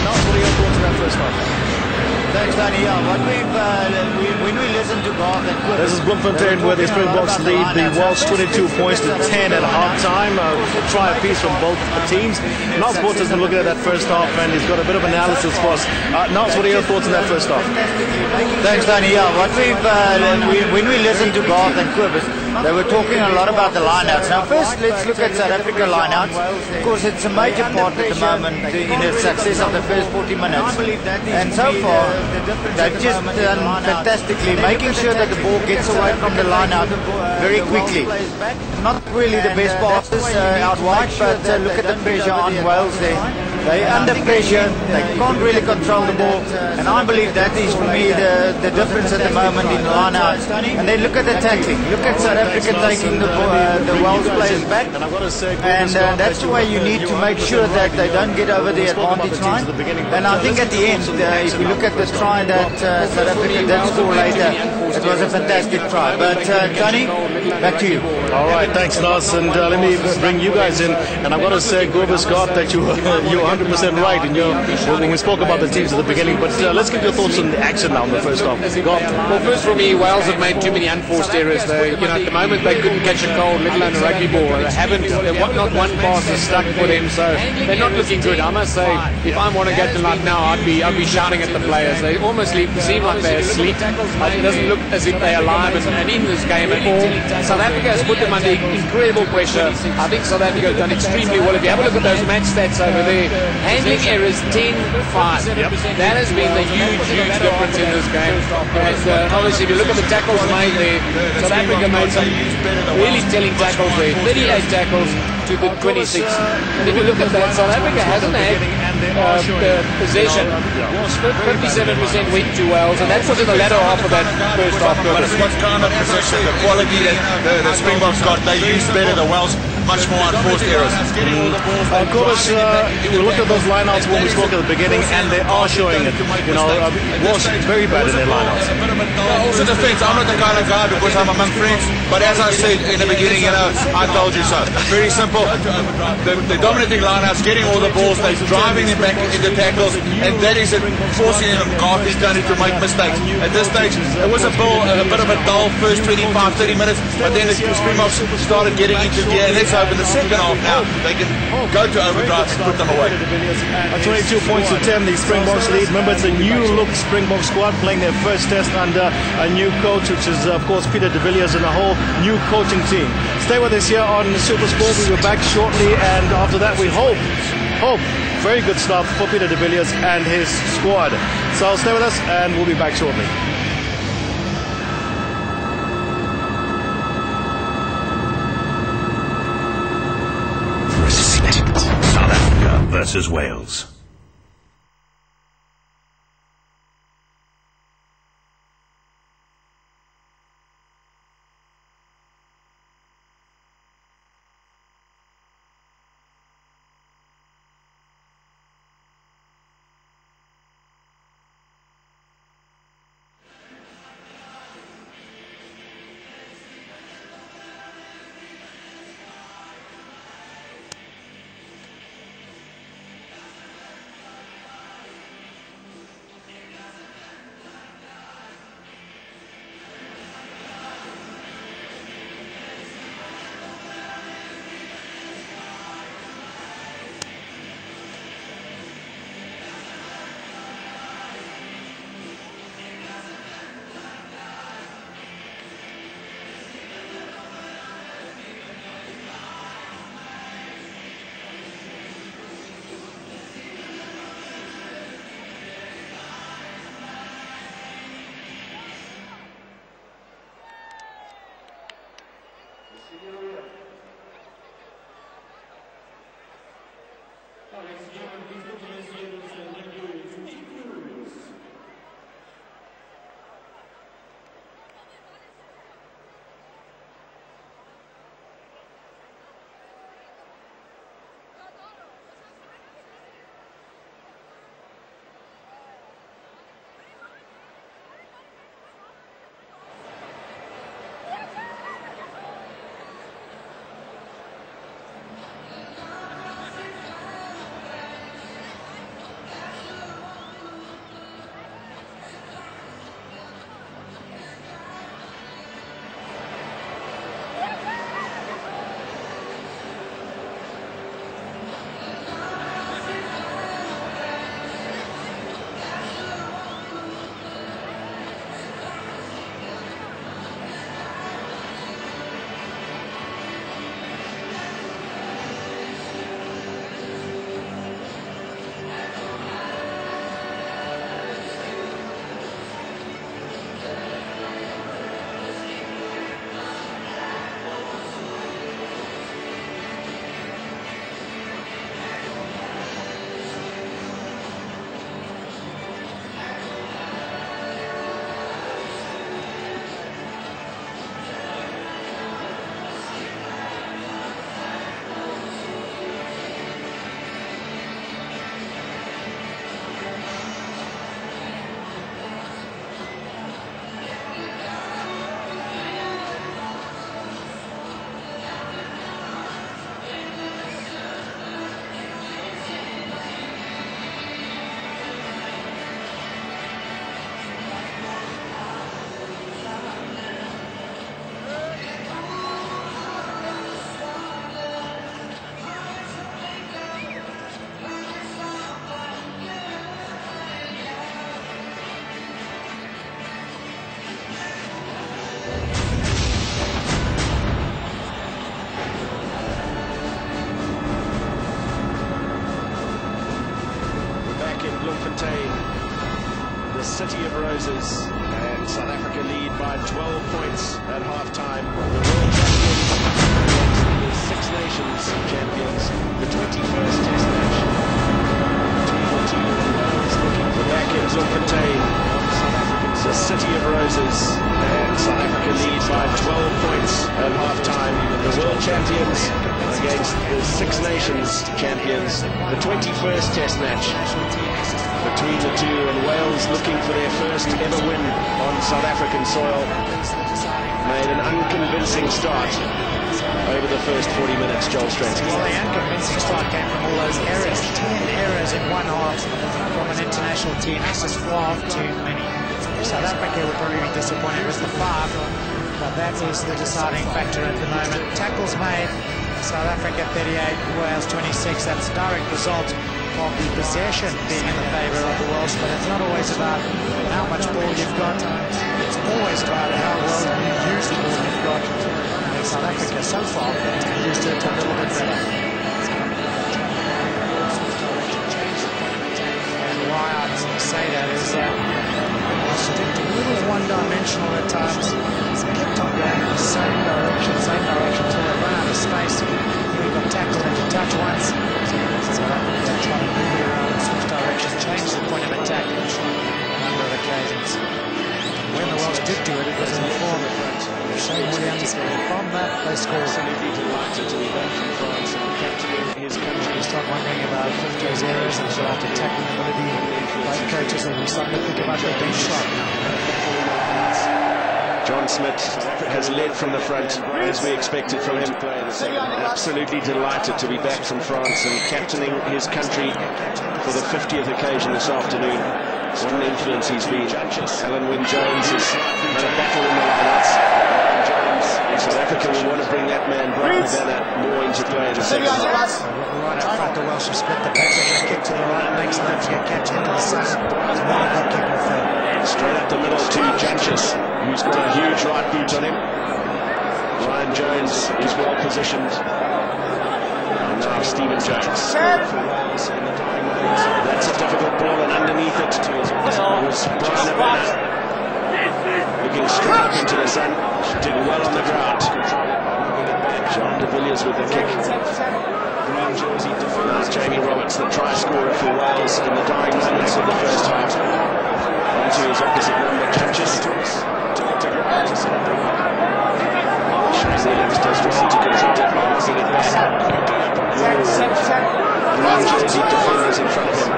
Now, what are your thoughts on that first half? Thanks, Danny. Yeah, what when we listen to Garth and Cliff, this is Bloemfontein, where the Springboks lead the Welsh 22 points to 10 at half-time. A try apiece from both teams. Now Sports has been looking at that first half, and he's got a bit of analysis for us. Now, what are your thoughts on that first half? Thanks, Danny. Yeah, what when we listen to Garth and Cliff, they were talking a lot about the lineouts. Now, first, let's look at South Africa lineouts. Of course, it's a major part at the moment in the success of the first 40 minutes. And so far, they've just done fantastically, making sure that the ball gets away from the lineout very quickly. Not really the best passes out wide, but look at the pressure on Wales there. They're under pressure, they can't really control the ball, and I believe that is for me the difference at the moment in the line-out. And then look at the tackling. Look at South Africa taking the Welsh players back, and that's the way you need to make sure that they don't get over the advantage line. And I think at the end, if you look at the try that South Africa did score later, it was a fantastic try. But Tony, back to you. All right, thanks, Nas, and let me bring you guys in. And I've got to say, Gorbis, Scott, that you're 100% right in when we spoke about the teams at the beginning. But let's get your thoughts on the action now in the first half. Well, first for me, Wales have made too many unforced errors. At the moment they couldn't catch a cold, let alone a rugby ball. Not one pass is stuck for them, so they're not looking good. I must say, if I'm one of Captain Light now, I'd be shouting at the players. They almost seem like they're asleep. It doesn't look as if they're alive and in this game at all. South Africa has put them under incredible pressure. I think South Africa has done extremely well. If you have a look at those match stats over there, handling errors 10-5. That has been the huge difference in this game. And obviously, if you look at the tackles made there, South Africa made some really telling tackles there. 38 tackles to the 26. And if you look at that, South Africa hasn't had possession. 57% went to Wales, and that was in the latter half of that first half. But it's what kind of possession, the quality that the Springboks got, they used better. The Wales much more unforced errors. Of course, we looked at those lineouts when we spoke at the beginning, and they are showing it. Was very bad in their lineouts. Also defense, I'm not the kind of guy because I'm among friends, but as I said in the beginning, I told you so. Very simple. The dominating lineouts, getting all the balls, they're driving them back into tackles, and that is it, forcing them, Garfield Tony, to make mistakes. At this stage, it was a bit of a dull first 25-30 minutes, but then the Springboks started getting into gear. Let's hope in the second half now they can go to overdrive and put them away. 22 points to 10, the Springboks lead. Remember, it's a new-look Springbok squad playing their first test under a new coach, which is, of course, Peter de Villiers, and a whole new coaching team. Stay with us here on Super Sport. We'll be back shortly, and after that, we hope, very good stuff for Peter de Villiers and his squad. So stay with us, and we'll be back shortly. South Africa versus Wales. at half-time. The world champions, the Six Nations champions, the 21st Test match between the two. The back ends will contain the City of Roses, and South Africa leads by 12 points at half-time. The world champions against the Six Nations champions, the 21st Test match between the two, and Wales looking for their first ever win on South African soil. Made an unconvincing start over the first 40 minutes, Joel Stransky. Well, the unconvincing start came from all those errors. 10 errors in one half from an international team. This is far too many. South Africa would probably be disappointed with the 5, but that is the deciding factor at the moment. Tackles made, South Africa 38, Wales 26. That's a direct result of the possession being in the favour of the Welsh, but it's not always about how much ball you've got. It's always about how well you use the ball you've got. And South Africa so far used it a little bit better. And why I say that is a little one-dimensional at times. Kept on going in the same direction till they run out of space. We got tackled into touch once. So they're trying to move it around and switch direction, change the point of attack on a number of occasions. When the Welsh did do it, it was in the form of Shane Williams. From that, they scored. Absolutely delighted to be back from France and captaining his country. You start wondering about 50's errors and about the tackling ability by coaches, and we start to think about their bench shot now. John Smith has led from the front, as we expected from him. Absolutely delighted to be back from France and captaining his country for the 50th occasion this afternoon. What an influence he's been. Alan Wynne-Jones has had a battle in the lineouts. South Africa will want to bring that man, Brian Havana, more into play in the second half. Right up front, the Welsh have split the back, they kick to the right, makes them catch into the sun. And then they got kick off there. Straight up the middle to Janchis, who's got a huge right boot on him. Ryan Jones is well positioned. And now Stephen Jones. That's a difficult ball, and underneath it was Brian Havana. Looking straight up into the sun, did well on the ground. Jean de Villiers with the kick. Now Jamie Roberts, the try scorer for Wales in the dying moments of the first half. Onto his opposite number, Janchis. Shane Williams does well to control it, knocking it back. Green jersey defenders in front of him.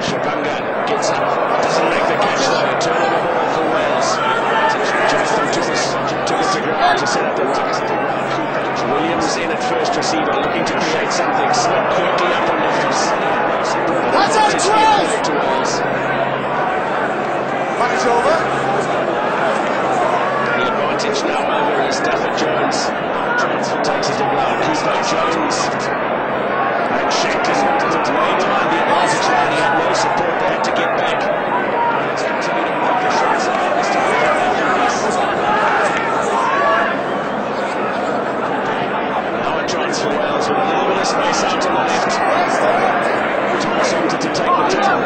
Shabanga gets up, doesn't make the catch though. Turnover ball for Wales. Jonathan Thomas took it to ground to set up the ruck. Williams in at first receiver, looking to create something. Slip quickly up on defence. That's a try! To Wales. Back is over. The advantage now over is Stafford Jones. Takes it to ground. Cooper Jones. And Shanklin way behind the advantage line. He had no support. They had to get back. Let's continue to work the shots. Now a chance for Wales with a little bit of space out on the left. Thomas wanted to take the tackle.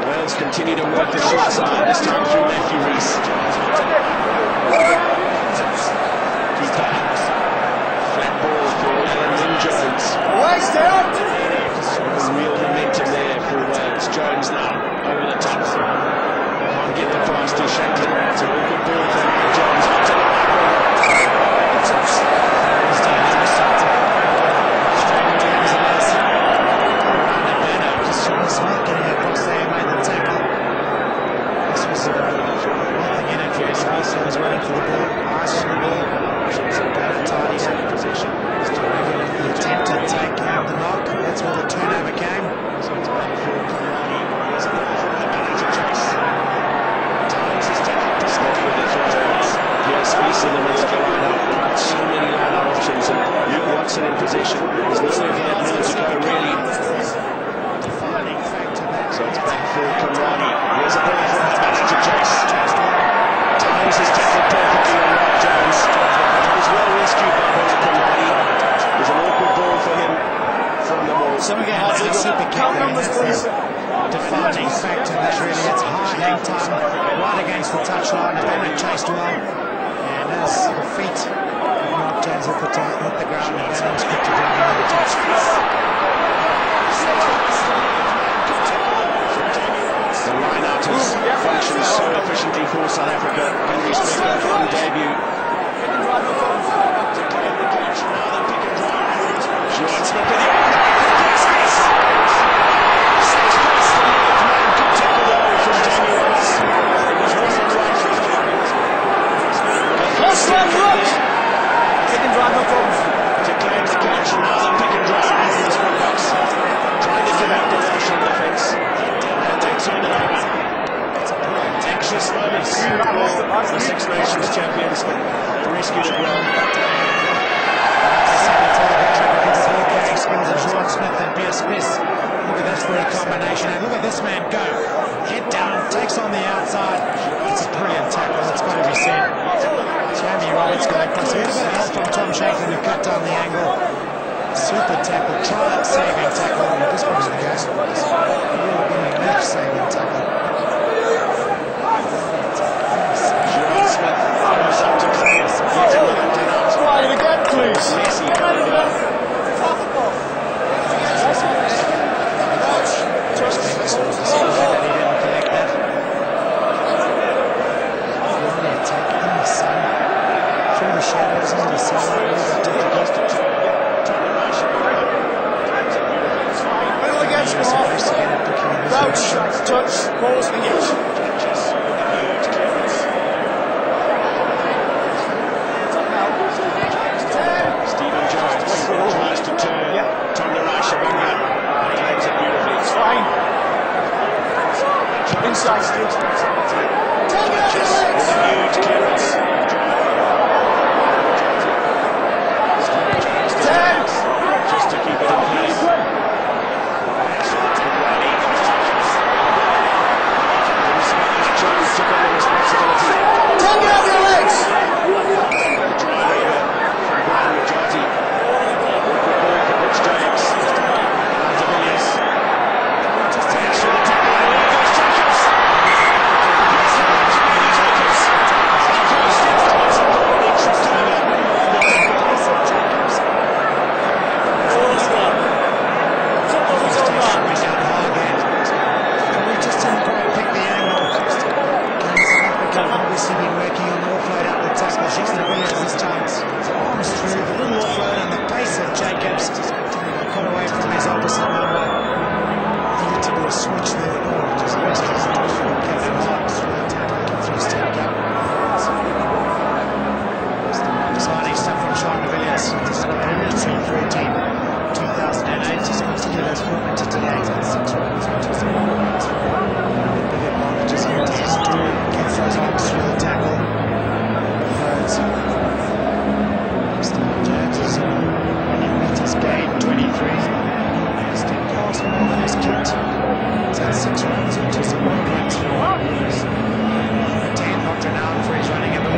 Wales continue to work the short side, this time through Matthew Rees. Flat ball for Alan Wynne-Jones. Real momentum there for Wales. Jones now over the top. Can't get the pass to Shanklin. It's a really good ball for Jones. Smith getting across there, made the tackle. This was nothing in it for himself, so he was waiting for the ball, eyes on the ball. Tidy up position. The attempt to take the knock, that's where the turnover came. So it's back for Kamani. Here's a manager chase. Times his tackle to stop with the throw. Here's space in the middle of the line-up. They've got so many line-up options, and Luke Watson in possession. There's nowhere he had minutes to go, really. So it's back for Kamani. Here's a ball from Havana to chase. Times his tackle perfectly on Ryan Jones. He was well rescued by Kamani. It was an awkward ball for him from the ball. So again, that's a super kick. That's the defining factor. That's really its high hang time. Right right against the touchline. The opponent chased well. And as the feet of Mark James hit the ground, the banner was quick to drag him over the touch. The line-out has functioned so efficiently for South Africa. Henry Specker on debut. John Smith in the to claim the catch, now the pick and drive from the Springboks. Trying to get out the rush on defence. And they turn it over. Anxious moments for the Six Nations champions. They rescued it well. John Smith and Pierce Smith. Look at that for a combination. And look at this man go. Head down, takes on the outside. It's a brilliant tackle, it's got to be said. Jamie Roberts going across. A little bit of help from Tom Shankland who cut down the angle. Super tackle, try saving tackle. And this one's the guy. Really match saving tackle. John Smith goes up to claim. Yet another line out. Try it again, please. Messi coming down. Touch, pause, engage. Stephen Jones tries to turn. Tongarashabanga claims it beautifully. It's fine. Inside, Steve. With a huge clearance. Just to keep it in place. Took on the responsibility. Take it out your legs! Drive over from Brian Rajati. Good ball for Rich James. De Villiers. Thanks for the tackle. And there goes Jacobs. Obviously been working on the offload out the tackle. She's the Villiers this time. His arms through, the little offload and the pace of Jacobs. Got away from his opposite number. Needed to be a switch there. Just rest his Kevin Hart through the tackle, through step gap. Exciting stuff from Sean de Villiers. This is what he did in 2008. He's got to get us movement to today. That's 6 runs. Big advantages here. Gets those arms through the tackle. Stephen Jones is 100 metres gain, 23. He's 10 cars more than his kit. He's had 6 runs, which is a world run through. 10 not renowned for his running ability.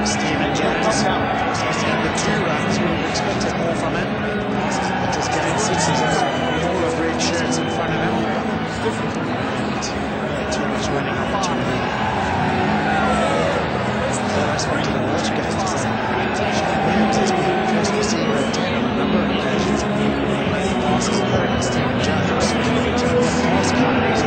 Stephen Jones. He's had the 2 runs. We would have expected more from him. But just getting 6 of all of red shirts in front of him. Too much running opportunity. I spoke to the watch guys to say Williams has been the first receiver to on a number of occasions. Passes are very Stephen Jones. Pass carries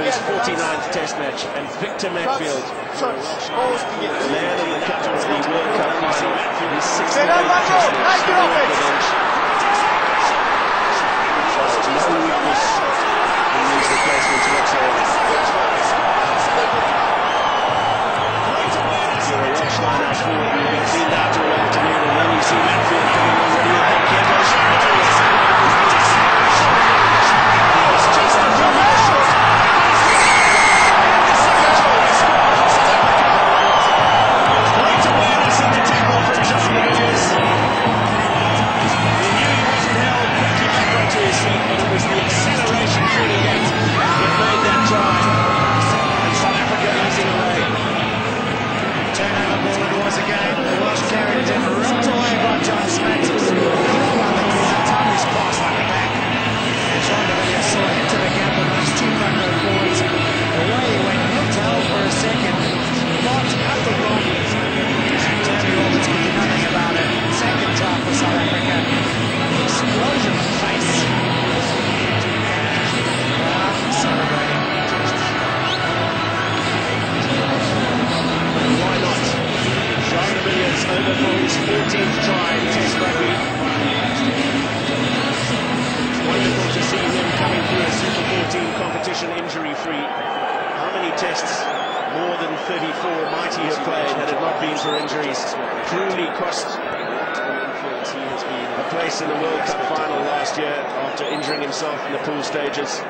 his 49th Test match, and Victor Matfield, man of the Qatar World Cup final, his 68th test match on the bench. So no weakness in these replacements whatsoever. So a Welsh line-out forward will be cleaned out all afternoon, and then you see Matfield coming already ahead. Here goes over for his 14th try in Test Rugby. It's wonderful to see him coming through a Super 14 competition injury-free. How many tests, more than 34, might he have played had it not been for injuries? Truly cost a place in the World Cup final last year after injuring himself in the pool stages.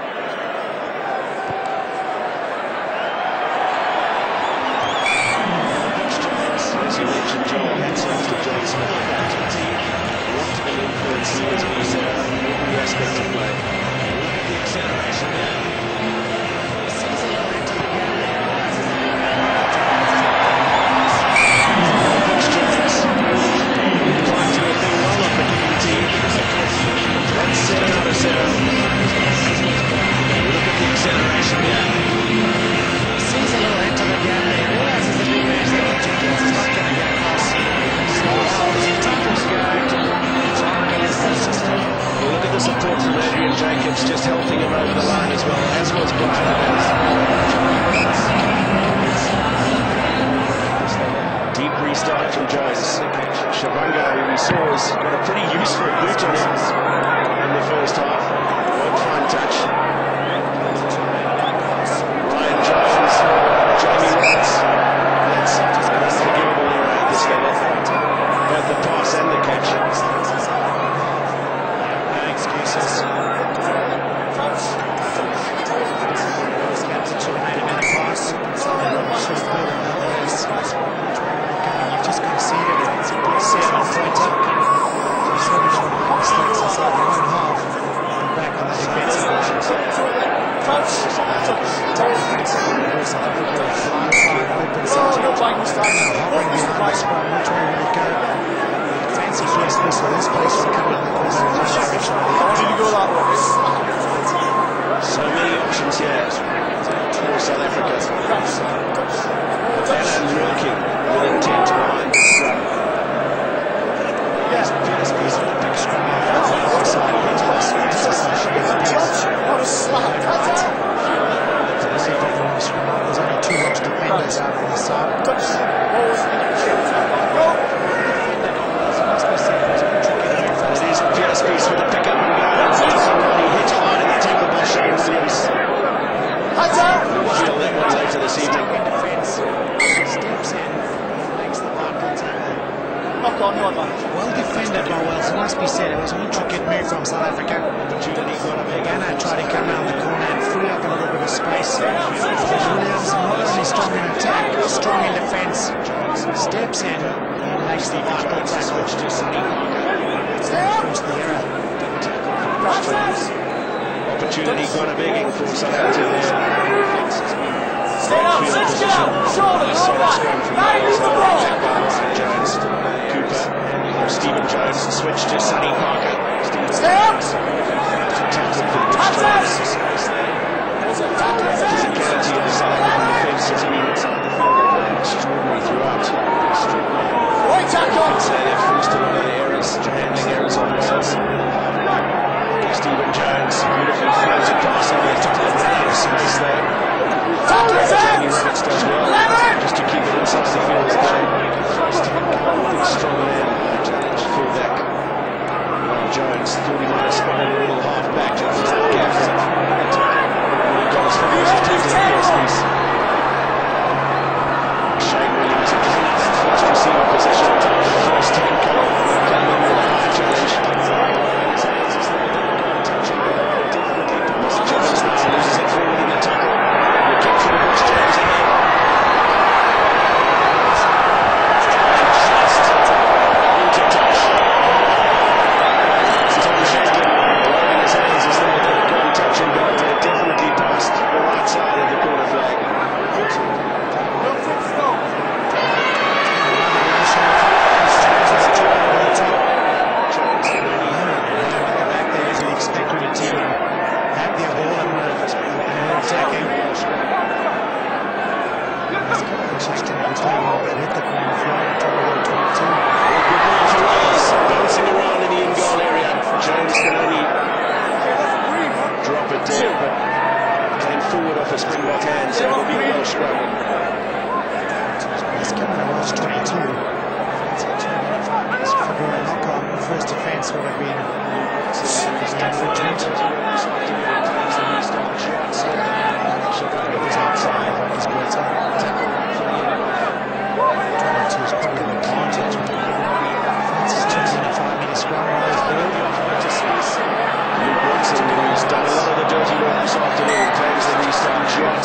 As you mentioned, Joel, hats off to John Smith. What an influence he has been on every aspect of play. Look at the acceleration there. Trying to do a thing well off the kicking team. Let's set out a zero. Look at the acceleration there. Sees a little into the gap there. Realizes the big man's got two kids. He's not going to get across. Look at the support from Adrian Jacobs, just helping him over the line as well, as was Brian Evans. Deep restart from Jones. Shavanga, who we saw, has got a pretty useful boot on him in the first half. One fine touch. Ryan Jones, Jamie Roberts. That's an unforgivable error at this level. Both the pass and the catch. No excuses. This captain should have made a better pass. Should have played another race. You've just conceded it. It's a good set on pointer. There's so much mistakes inside your own half. And back on the defensive line. Fancy first whistle. This place will come in the course of the shot. So many options here for South Africa. Alan Rilke with intent behind the scrum. Yes, PSP's with a big scrum off the side. What a slap! There's only two Welsh defenders out on the side. It is PSP's with a pick up and go. He hit hard in the tackle by Shane Williams. We'll feel that one later this evening. Steps in, makes the vital tackle. Well defended by Wales, it must be said. It was an intricate move from South Africa. Opportunity got a big Anna tried to come around the corner and free up a little bit of space. Williams not only strong in attack, strong in defence. Steps in and makes the vital tackle. To Sonny Parker. Forced the error. Opportunity got a bigging for South Africa there. Stand up, let's go! Shoulders, all right! Jones, Cooper, and Stephen Jones switch to Sonny Parker. Stay out! Physicality of the South African defence has been extraordinary throughout. Right tackle! They've forced a lot of errors, handling errors on Wales. Stephen Jones, beautifully floated pass over the top of the line, space there. Jamie Roberts does well, just to keep it inside the field. Stephen Jones, big strong man.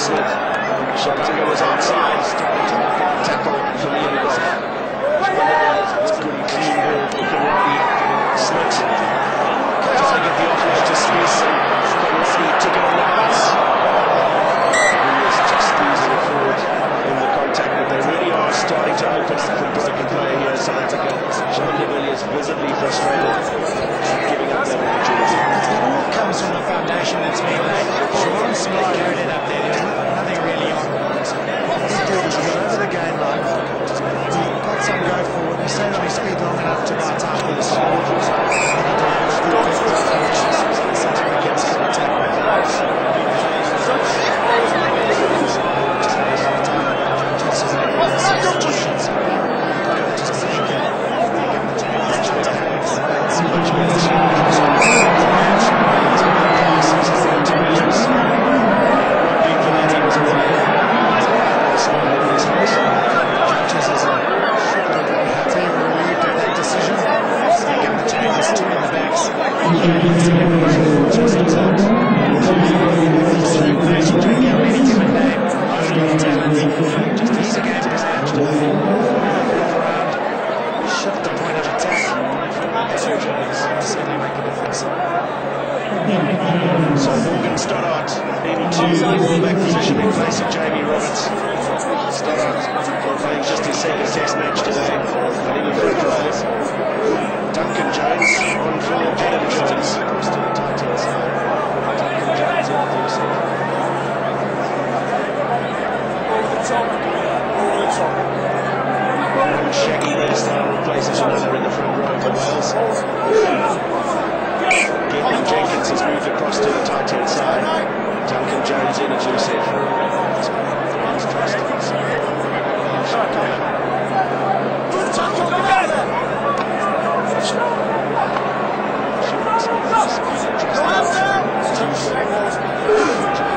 Smith. Shabanga was outside. Tackle from the end goal. It's a good clean ball for Karate. Smith trying to get the offload to Smith. Karate took it on the bounce. He was just squeezing it forward in the contact, but they really are starting to open up from broken play here in South Africa. Sean de Villiers visibly frustrated, giving up that opportunity. It all comes from the foundation that's been laid. Sean Smith carried it up there. There was nothing really on the box. What he did is he got over the game line. He got some go forward. He stayed on his feet long enough to buy time for the score. South Africans could attack with So Morgan Stoddart into fullback position in place of Jamie Roberts. Stoddart playing just his second test match today, heading into the drive. Duncan Jones on for Adam Jones. Comes to the tight end side. Duncan Jones in the side. One shaggy hairstyle replaces another in the front row for Wales. Getting Jenkins has moved across to the tight end side. Duncan Jones in, as you said.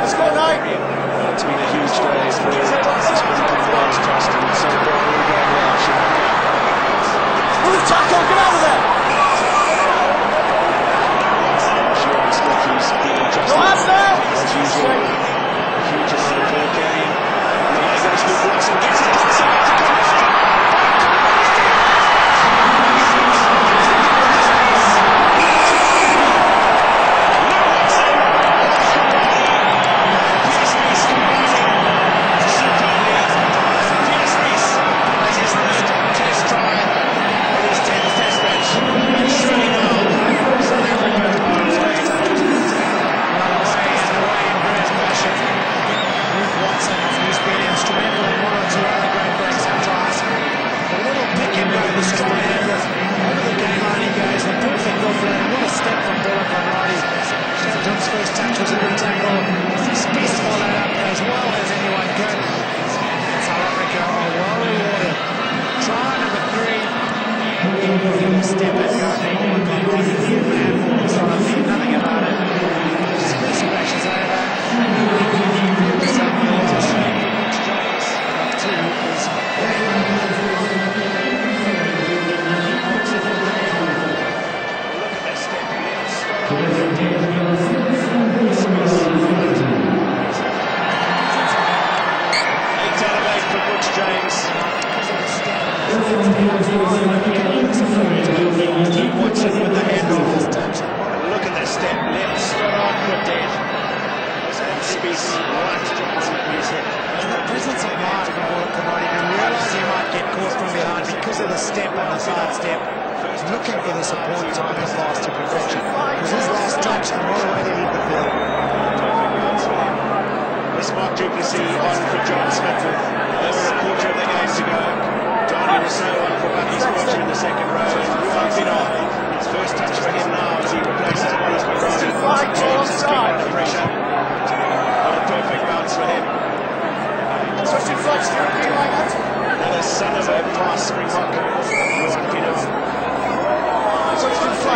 Let's go, Knight. It's been a huge day for Wales Trust and so far all going well. Move, tackle, get out of there. He's been entrusted, as usual, a huge amount of ball carrying. And the leg goes through blocks and gets it inside to finish.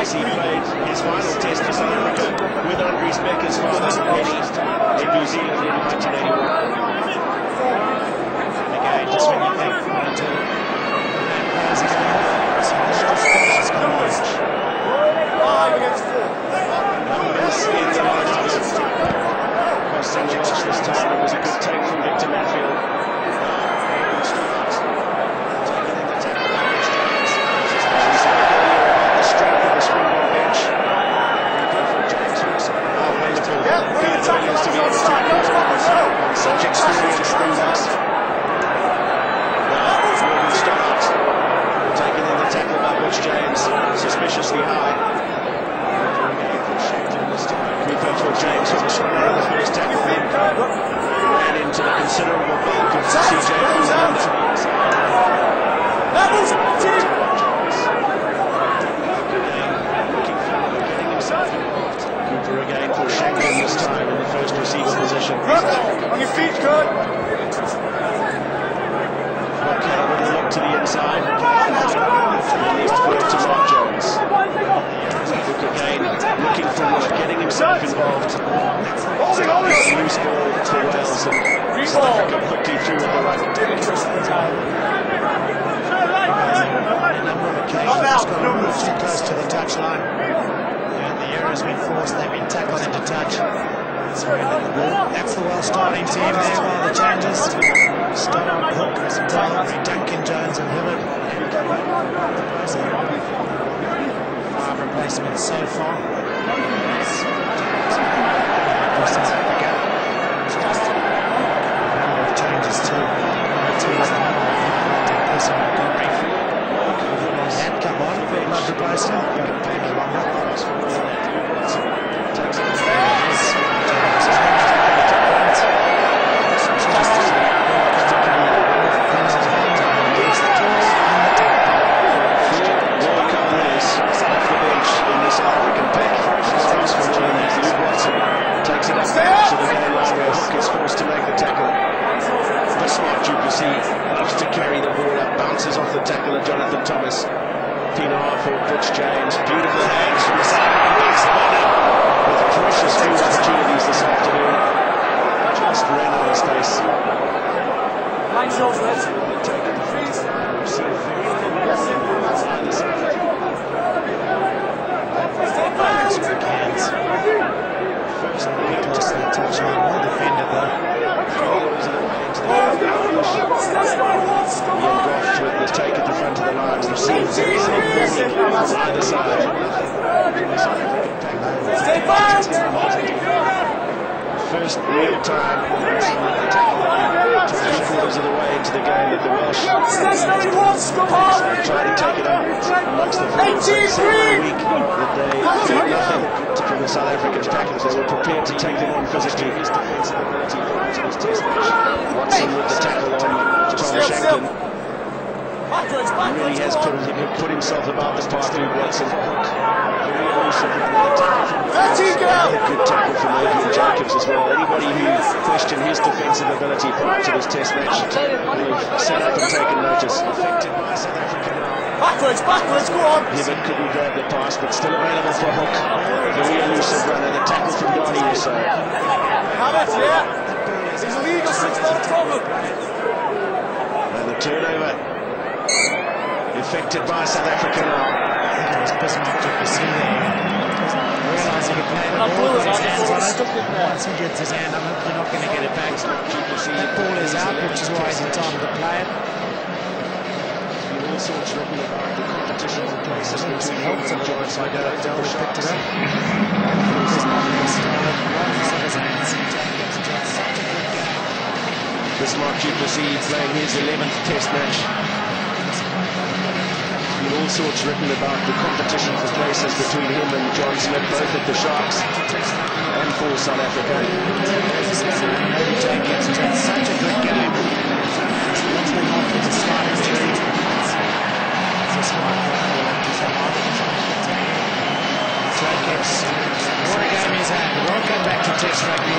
He played his final test for South Africa with Andries Becker's father, Penny, in New Zealand in 1981. Again, just when you think one, two, and players are going off, it's going to match. 5 against 4. Numbers in the last cost some watch this time. It was a good take. feet good. Okay, a little look to the inside. Released forward to Mark Jones. Look again, looking for work, getting himself involved. Loose ball for Wales and South Africa quickly through with the right. Too close to the touchline. And the error has been forced. They've been tackled into touch. That's the Welsh starting team. There are the changes. Stoddard, Hook, Taylor, Duncan, Jones and Hibbert. 5 replacements so far. Changes too. And come on, big blood replacement. First real time three-quarters of the way into the game that the Welsh trying to take it up amongst the forwards week that they did nothing from the South African tackles. They were prepared to take them on physically. Watson with the tackle on Tom Shanklin. Really has put himself about the path through Watson. Very elusive good tackle from Adrian Jacobs as well. Anybody who questioned his defensive ability prior to this test match will have sat up and taken notice. Affected by South Africa now. Backwards, go on. Hibbert couldn't grab the pass, but still available for Hook. Very elusive runner. The tackle from Donny Rousseau. Have it, yeah. He's legal, so it's not a problem. And the turnover affected by South Africa now. Bismarck took the seat there. Realising he played the ball, got his hands on it. Once he gets his hand on it, you're not going to get it back. That ball is out, which is why he's in time to play it. All sorts written about the competition for places between helped him a little bit by Delhi picked it up. Bismarck Duplessis playing his 11th test match. All sorts written about the competition for places between him and John Smith, both at the Sharks and for South Africa. Jenkins did such a good game. Let's bring off with the sliding tree. Jacobs, what a game he's had. Welcome back to Test Rugby.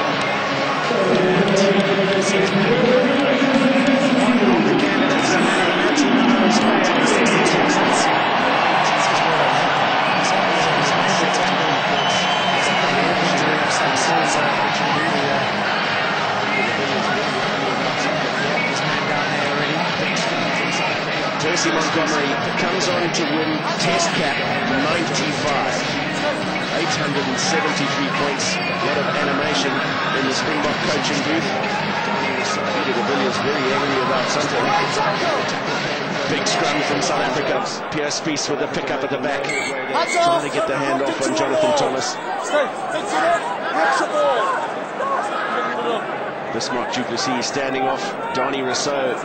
One of the candidates for man of the match, another Australian 66 minutes. Percy Montgomery comes on to win Test cap 95. 873 points, a lot of animation in the Springbok coaching booth. Peter de Villiers very angry about something. Big scrum from South Africa. Pierre Spies with the pick-up at the back. Trying to get the hand off on Jonathan Thomas. Bismarck Duplessis standing off. Donny Rousseau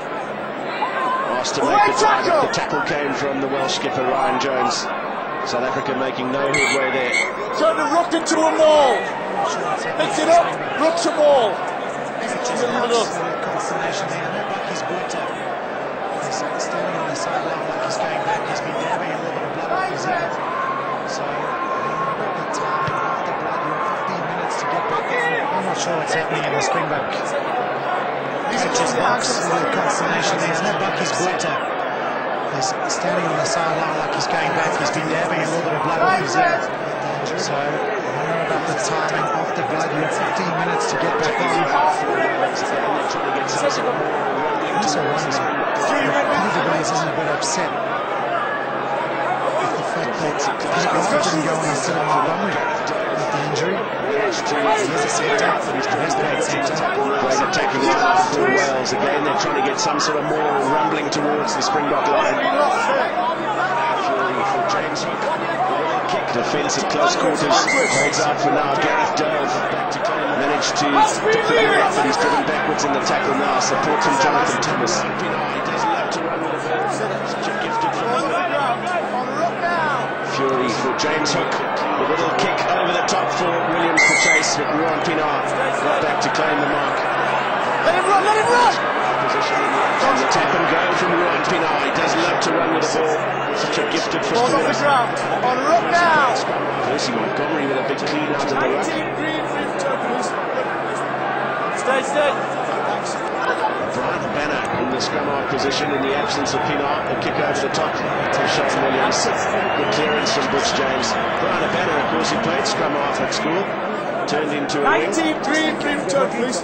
asked to make the target. The tackle came from the Welsh skipper Ryan Jones. South Africa making no headway there. Turn the rook into a maul. Mix it up, rook's a maul. Constellation there. I know Bucky's brought up. He's standing on the sideline like he's going back. He's been dabbing a little bit of blood off his head. So, you've got the time, half the blood, you've 15 minutes to get back in. I'm not sure what's happening in the Springbok pitcher's box. A little consternation there. There's no Bucky's blotter. He's standing on the sideline like he's going back. He's been dabbing a little bit of blood off his ear. So, I don't know about the timing of the blood. You have 15 minutes to get back on. Also wonders, Peter is a bit upset with the fact that Peter didn't go on instead of Montgomery with the injury. He's a centre, he's the best great centre. Great attacking line for Wales. Again, they're trying to get some sort of more rumbling towards the Springbok line. Fury for James Hook. Kick defence at close quarters. Holds out for now. Gareth Dale back to claim. Managed to pick the ball up, but he's driven backwards in the tackle now. Support from Jonathan Thomas. He does love to run with the ball. Such a gifted footballer. Fury for James Hook. A little kick over the top for Williams to chase, but Ruan Pienaar got back to claim the mark. Let him run, let him run! And the tap and go from Ruan Pienaar. He does love to run with the ball. Such a gifted footballer. Ball off the ground. On ruck now! Percy Montgomery with a big clean out of the ruck. 19 green, 3 tokens. Stay, stay. Brian Banner in the scrum half position in the absence of Pienaar. A kick over the top to Shane Williams. Good clearance from Butch James. Brian Banner, of course, he played scrum half at school. Turned into a 19 green, 3 tokens.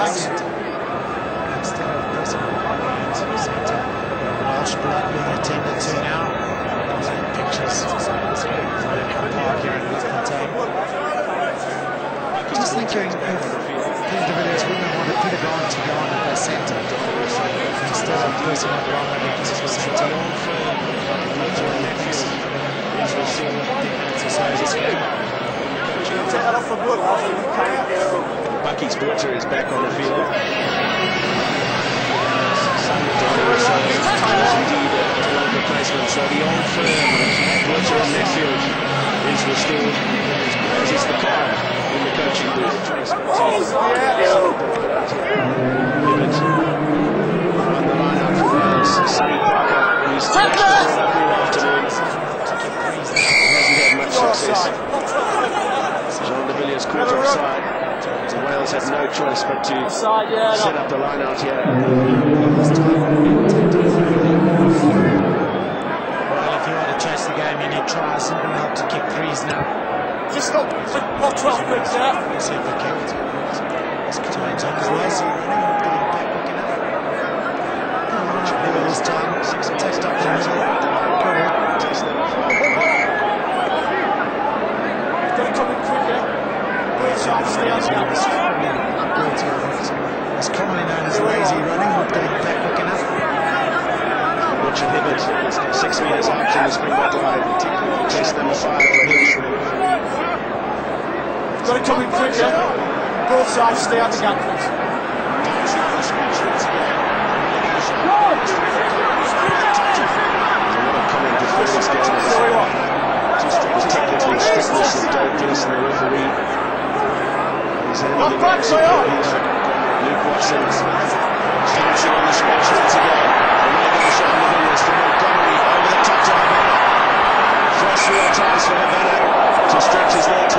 Thanks. Welsh blood being attended to now. Pictures park here in Bloemfontein. Just thinking if Peter de Villiers wouldn't have wanted Peter Grant to go on at that centre instead of Percy Montgomery because it's the centre. Take that off the book. Bucky's Butcher is back on the field. Indeed, a replacement. So the old firm Butcher in midfield is restored, as is the car in the coaching booth. On the line out for Wales, Sonny Parker, who's touched the ball up all afternoon. Hasn't had much success. Jean de Villiers caught offside. So Wales had no choice but to set up the line out here. Well, if you want to chase the game, you need tries and not to kick threes now. Just not 12 points there. Let's see if we kicked. It's coming on as well. This time, test up the middle. Got it coming quicker. It's commonly known as lazy running, not getting back quick enough. Richard Hibbert is now 6 metres out from the Springbok line. Test number 5 for him. Got it coming quicker. Both sides stay out the gap, please. Technically strictness of Douglas and the referee. He's handling it to Luke Watson. Dancing on the scratch once again. Another shot in the Villiers to Montgomery over the top to Havana. First real chance for Havana to stretch his legs.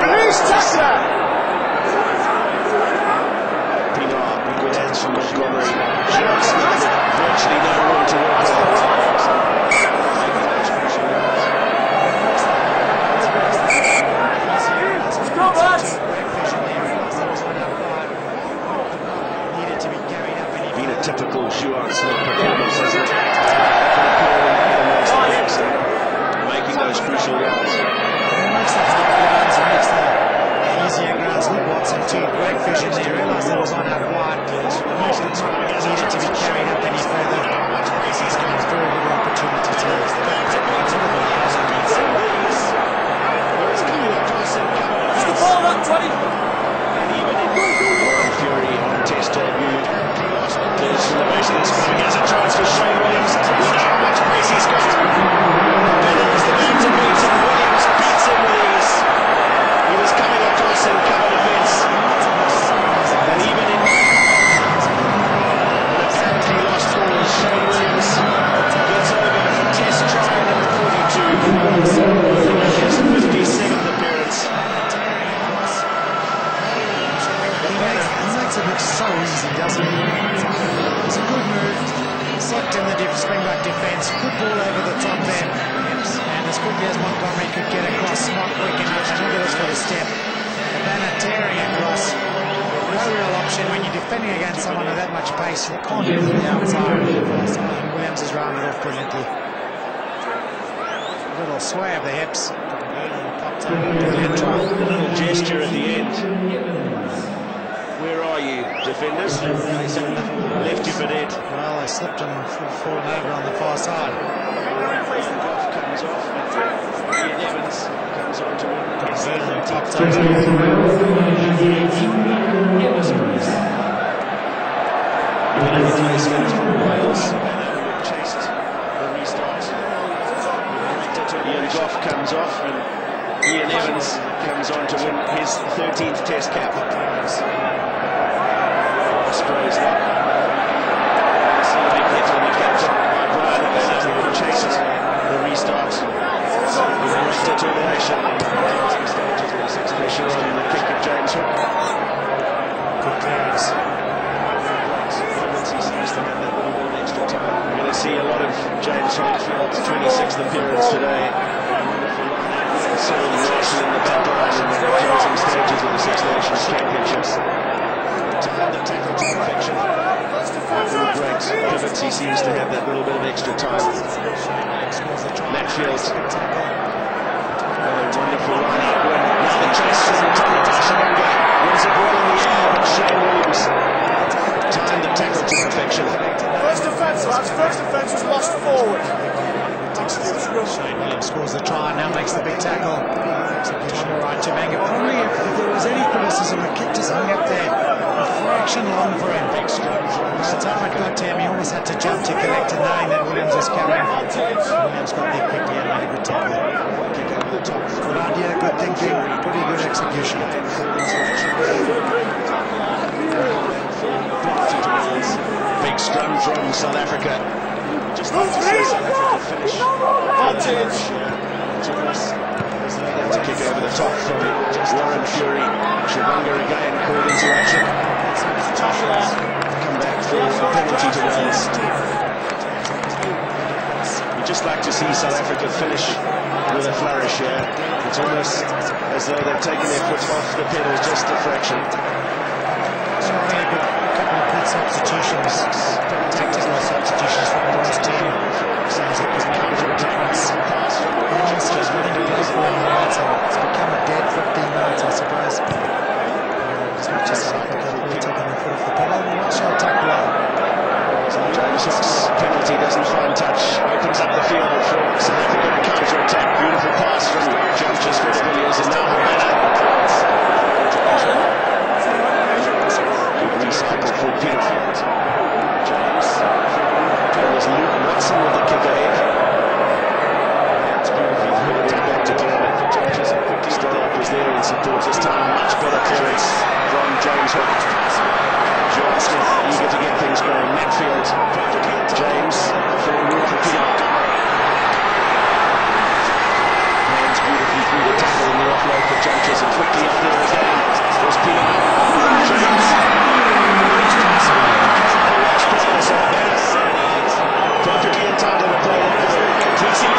Pienaar, good hands from Montgomery. Just virtually no room to work with. Been a typical Shuan Smith performance, hasn't it? Making those crucial yards. It makes the hard yards, it makes the easier quickly as Montgomery could get across, not quick enough. And look at this for the step. Banner tearing across. No real option when you're defending against someone with that much pace. You can't do it from the outside. And Williams has rounded off brilliantly. A little sway of the hips. Brilliant try. A little gesture at the end. Where are you, defenders? Left you for dead. Well, they slipped him, falling over on the far side. Comes off. Ian Evans comes on to win. Top replacement from Wales. Chased the restart. Ian Goff comes off and Ian Evans comes on to win his 13th Test cap. Sprays up. See a big hit on the captain by Brian Banner, who chased the restart. With determination. Pressure on the kick of James Hook. Good clearance. He seems to have that little bit of extra time. We're going to see a lot of James Hook's 26th appearance today. Cyril Larson in the background in the closing stages of the Six Nations Championships. Time the tackle to perfection. Little great pivots, he seems to have that little bit of extra time. Matfield. Wonderful line out win. Now the chase from Tommy Tashabanga. Wins it well in the air, but Shane Williams timed the tackle to perfection. First defence, lads. First defence was lost forward. Shane Williams scores the try, now makes the big tackle. Tommy right to Manga. Probably if there was any criticism, the kick just hung up there a fraction long for him. By the time it got to him, he almost had to jump to collect it, knowing that Williams was coming. Williams got there quickly and made a good tackle. Kick over the top. Good idea, good thinking, pretty good execution. Big scrum from South Africa. Just like to see South Africa finish. Advantage. To kick over the top from Warren Fury. Shavanga again called into action. Come back for a penalty to Wales. You'd just like to see South Africa finish with a flourish here. It's almost as though they've taken their foot off the pedal just a fraction. Only a couple of good substitutions, tactical substitutions from the last team. Sounds like there's not a bit of a difference. Wales just willing to play for him now, so it's become a dead 15 minutes, I suppose. As much as South Africa really taking their foot off the pedal, the Welsh will attack well. James Hook's penalty doesn't find touch, opens up the field for South Africa to counter-attack. Beautiful pass from Judges for the Villiers, and now good recycle for Peterfield. James. And there's Luke Watson with the kick ahead. It's beautifully forwarded back to Dermot. Judges quickly Stoddart was there in support this time. Much better clearance from James Hook. John Smith eager to get things going. Matfield. James for Peter. Hands beautifully through the tackle in the offload for Judges, and quickly up there again was Peter. James. Perfectly entitled to play that ball. Tweezy.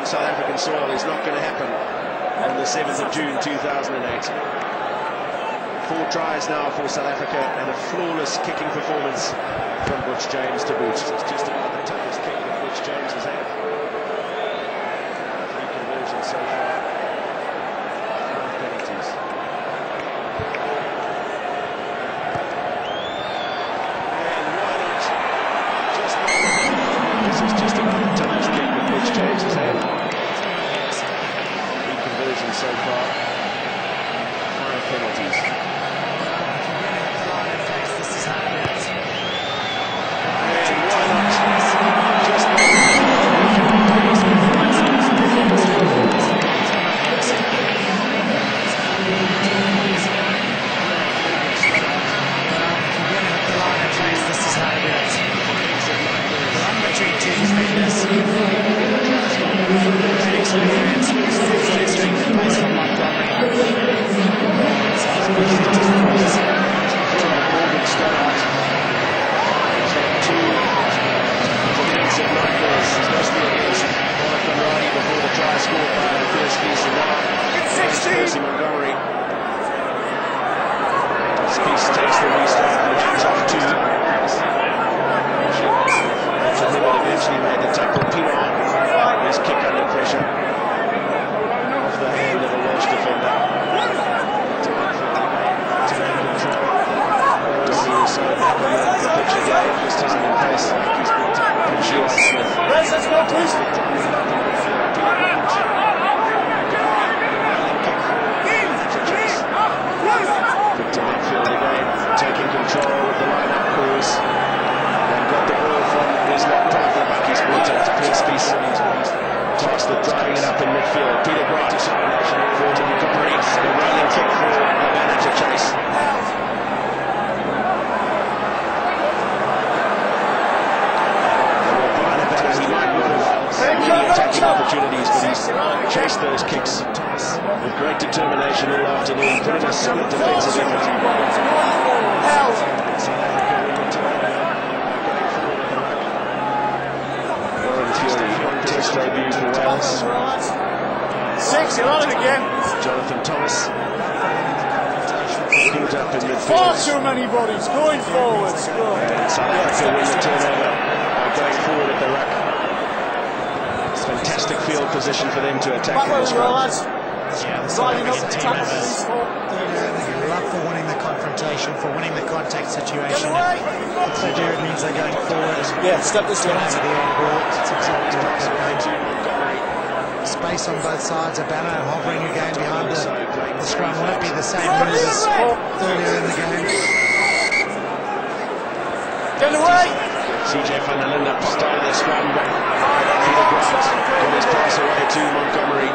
South African soil is not going to happen on the 7th of June 2008. 4 tries now for South Africa and a flawless kicking performance from Butch James to boot. It's just about the toughest kick that Butch James has had. 3 conversions so far, 5 penalties. And why not? This is just about the toughest kick that Butch James has had. 3 conversions so far, 5 penalties. Opportunities, but he's chased those kicks with great determination all afternoon, put in a solid defensive effort. Warren Fury, test debut for Wales. 6, you're on it again. Jonathan Thomas. Pulled up in midfield. Far too many bodies going forward. And South Africa win the turnover going forward at the ruck. Fantastic field position for them to attack from the scrum. Yeah, the South African team has love for winning the confrontation, for winning the contact situation. If they do, it means they're going forward. Yeah, step this way. To the end ball. It's exactly what they're going. Space on both sides. A banner hovering again behind the scrum. Won't be the same move as earlier in the game. Get away! CJ van der Linden started the scrum, but Peter Grant got his pass away to Montgomery.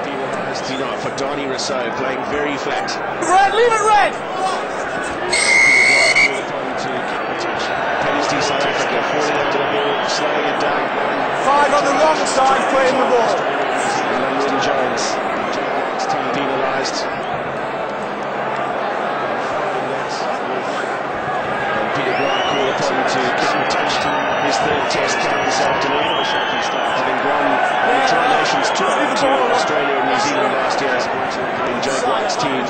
Penalised for Donny Rousseau, playing very flat. Red, leave it red! Penalty South Africa, falling up to the ball, slowing it down. 5 on the wrong side, playing the ball. London Jones, penalised. To keep in touch his 3rd test count this afternoon, having won the Tri-Nations tour to Australia and New Zealand last year in Jake White's team. And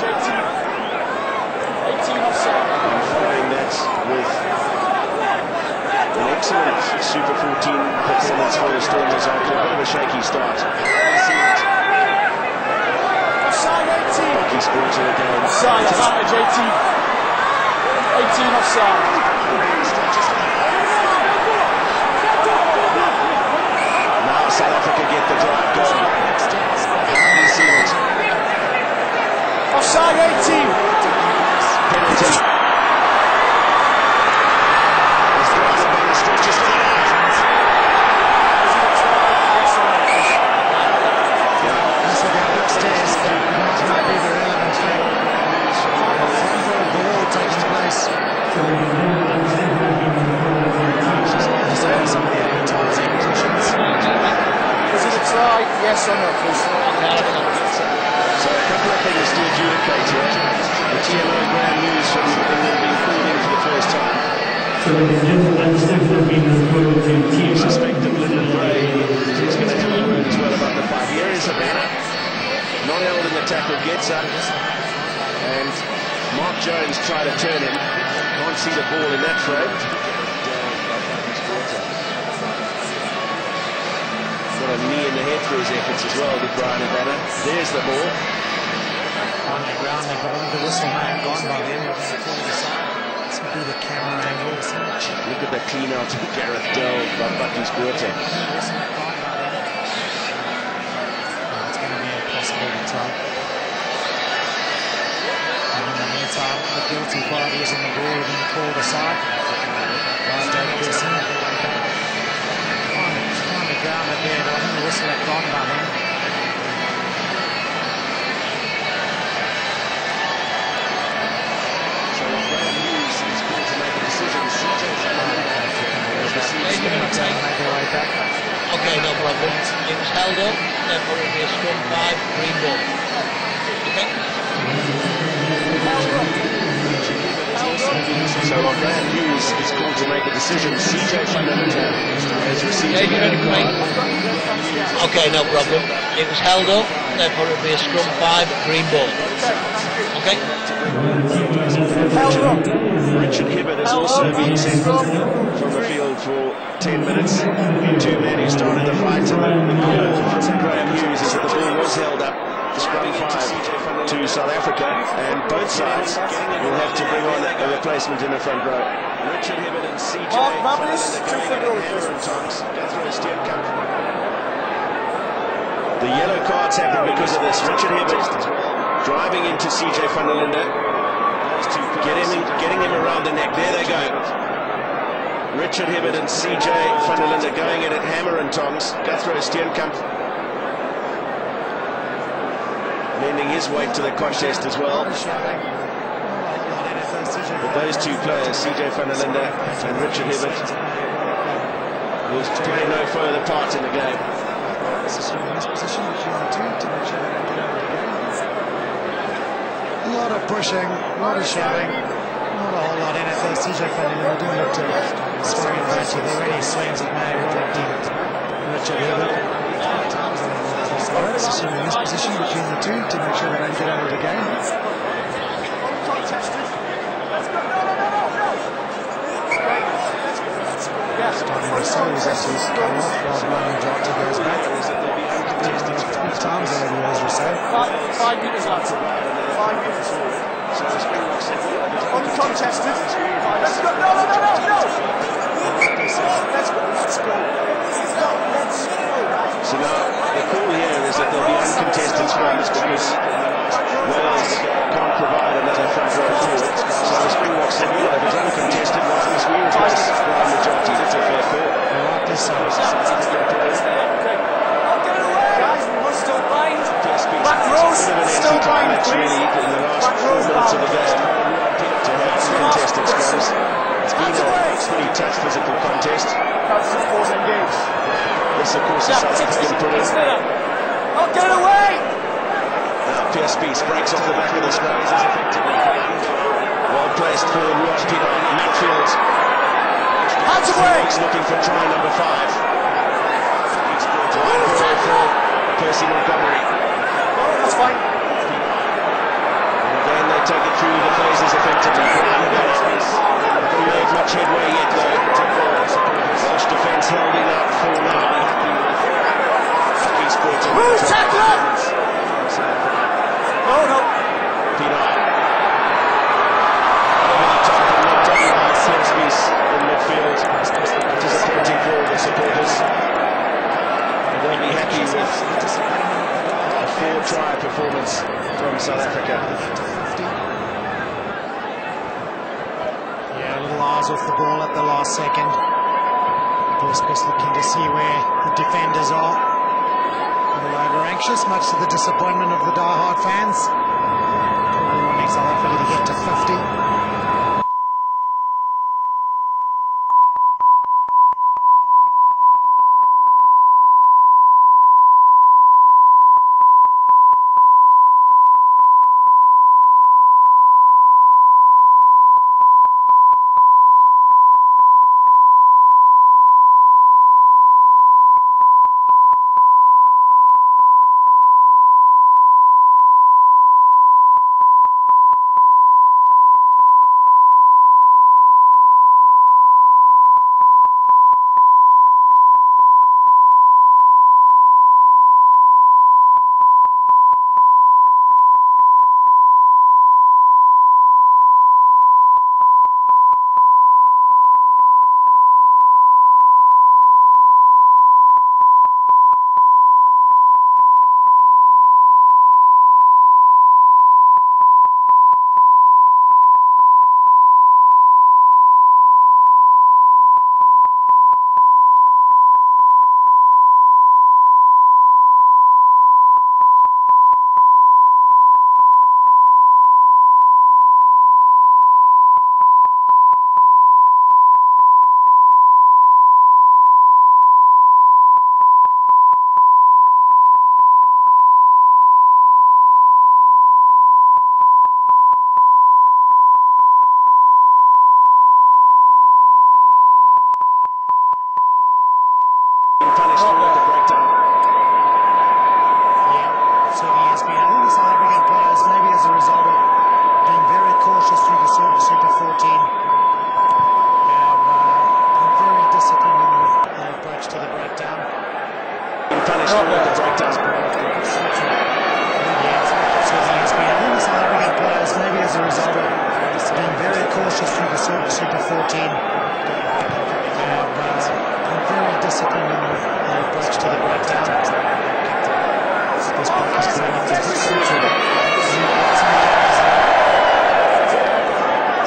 following that with an excellent Super 14 performance for the Stormers after a bit of a shaky start. Offside 18. He's brought to the game. Offside, advantage 18. 18 offside. South Africa get the drive going. How do you see it? Offside 18. Penalty. Stretches it out. This will go upstairs, but it might be the relevant thing. The ball taking place. Some of the advertising positions. Is it a try? Yes or no, please? So a couple of things to adjudicate here. The TMO grand news from England being called in for the first time. I suspect that Lyndon Bray is going to have a word as well about the fight. Here is a banner. Not held in the tackle, gets up. And Mark Jones tried to turn him. Can't see the ball in that frame. Got a knee in the head for his efforts as well, did Brian Abana. There's the ball. On the ground, they've got the whistle may have gone by then. This would be the camera angle. Look at the clean out of Gareth Dell by Bucky's Buerte. It's going to be impossible to tell. And in the meantime, the guilty parties in the ball have been called aside. By Dave Pearson. On the ground at there, but I think the whistle had gone by then. Okay, no problem. It was held up, therefore it will be a scrum 5, green ball. Okay? So Graham Hughes is called to make a decision. CJ van der Linde has received a yellow card. Okay, no problem. It was held up, therefore it will be a scrum 5, green ball. Okay? Richard Hibbert has also been sent from the field for 10 minutes. Two men who started the fight. The comment from Graham Hughes is that the ball was held up. Scrum 5 to South Africa, and both sides will have to bring on a replacement in the front row. Richard Hibbert and CJ The yellow card's happened because of this. Richard Hibbert driving into CJ van der Linde, getting him around the neck. There they go. Richard Hibbert and CJ van der Linde going at it hammer and tongs. Guthrie Steenkamp lending his weight to the contest as well. But those two players, CJ van der Linde and Richard Hibbert, will play no further part in the game. A lot of pushing, a lot of shoving, not a whole lot in it. CJ van der Linde didn't look to swing and punch it. There were any swings that may well have been Richard Hibbert. It's assuming this position between the two to make sure they don't get out of the game. Starting to say is actually come off while Brian Johnson goes back. 3 times already as we say. 5 minutes left. 5 minutes. Uncontested. Let's go. No. Let's go. So now the call here is that there'll be uncontested scrums because Wales can't provide another front row forward. So the Springboks said, well, if it's uncontested, why must we replace Brian Majority? That's a fair call. Guys, we must still bind. Back rows, still bind, please. In the last 4 minutes of the game to have uncontested scrums. It's been a pretty tough physical contest. Support engaged. This, of course, is South African brilliant. Oh, get away! Now Pierce Peace breaks off the back of the scrum. Well placed for Ruan Pienaar in midfield. Hands away! Looking for try number 5. Wide ball for Percy Montgomery. That's fine. And again they take it through the phases effectively. Haven't made much headway yet though. Welsh defence holding up for now. Woo, tackle! No. Pienaar. Over the top and knocked down by Pierce in midfield. Disappointing for all the supporters. And they'll be happy with a 4-try performance from South Africa. Yeah, a little eyes off the ball at the last second. Just looking to see where the defenders are. A little over anxious, much to the disappointment of the die-hard fans. Probably wanting South Africa to get to 50. Maybe as a result of being very cautious through the Super 14, and very disciplined in the approach to the breakdown. This puck is going on very crucial.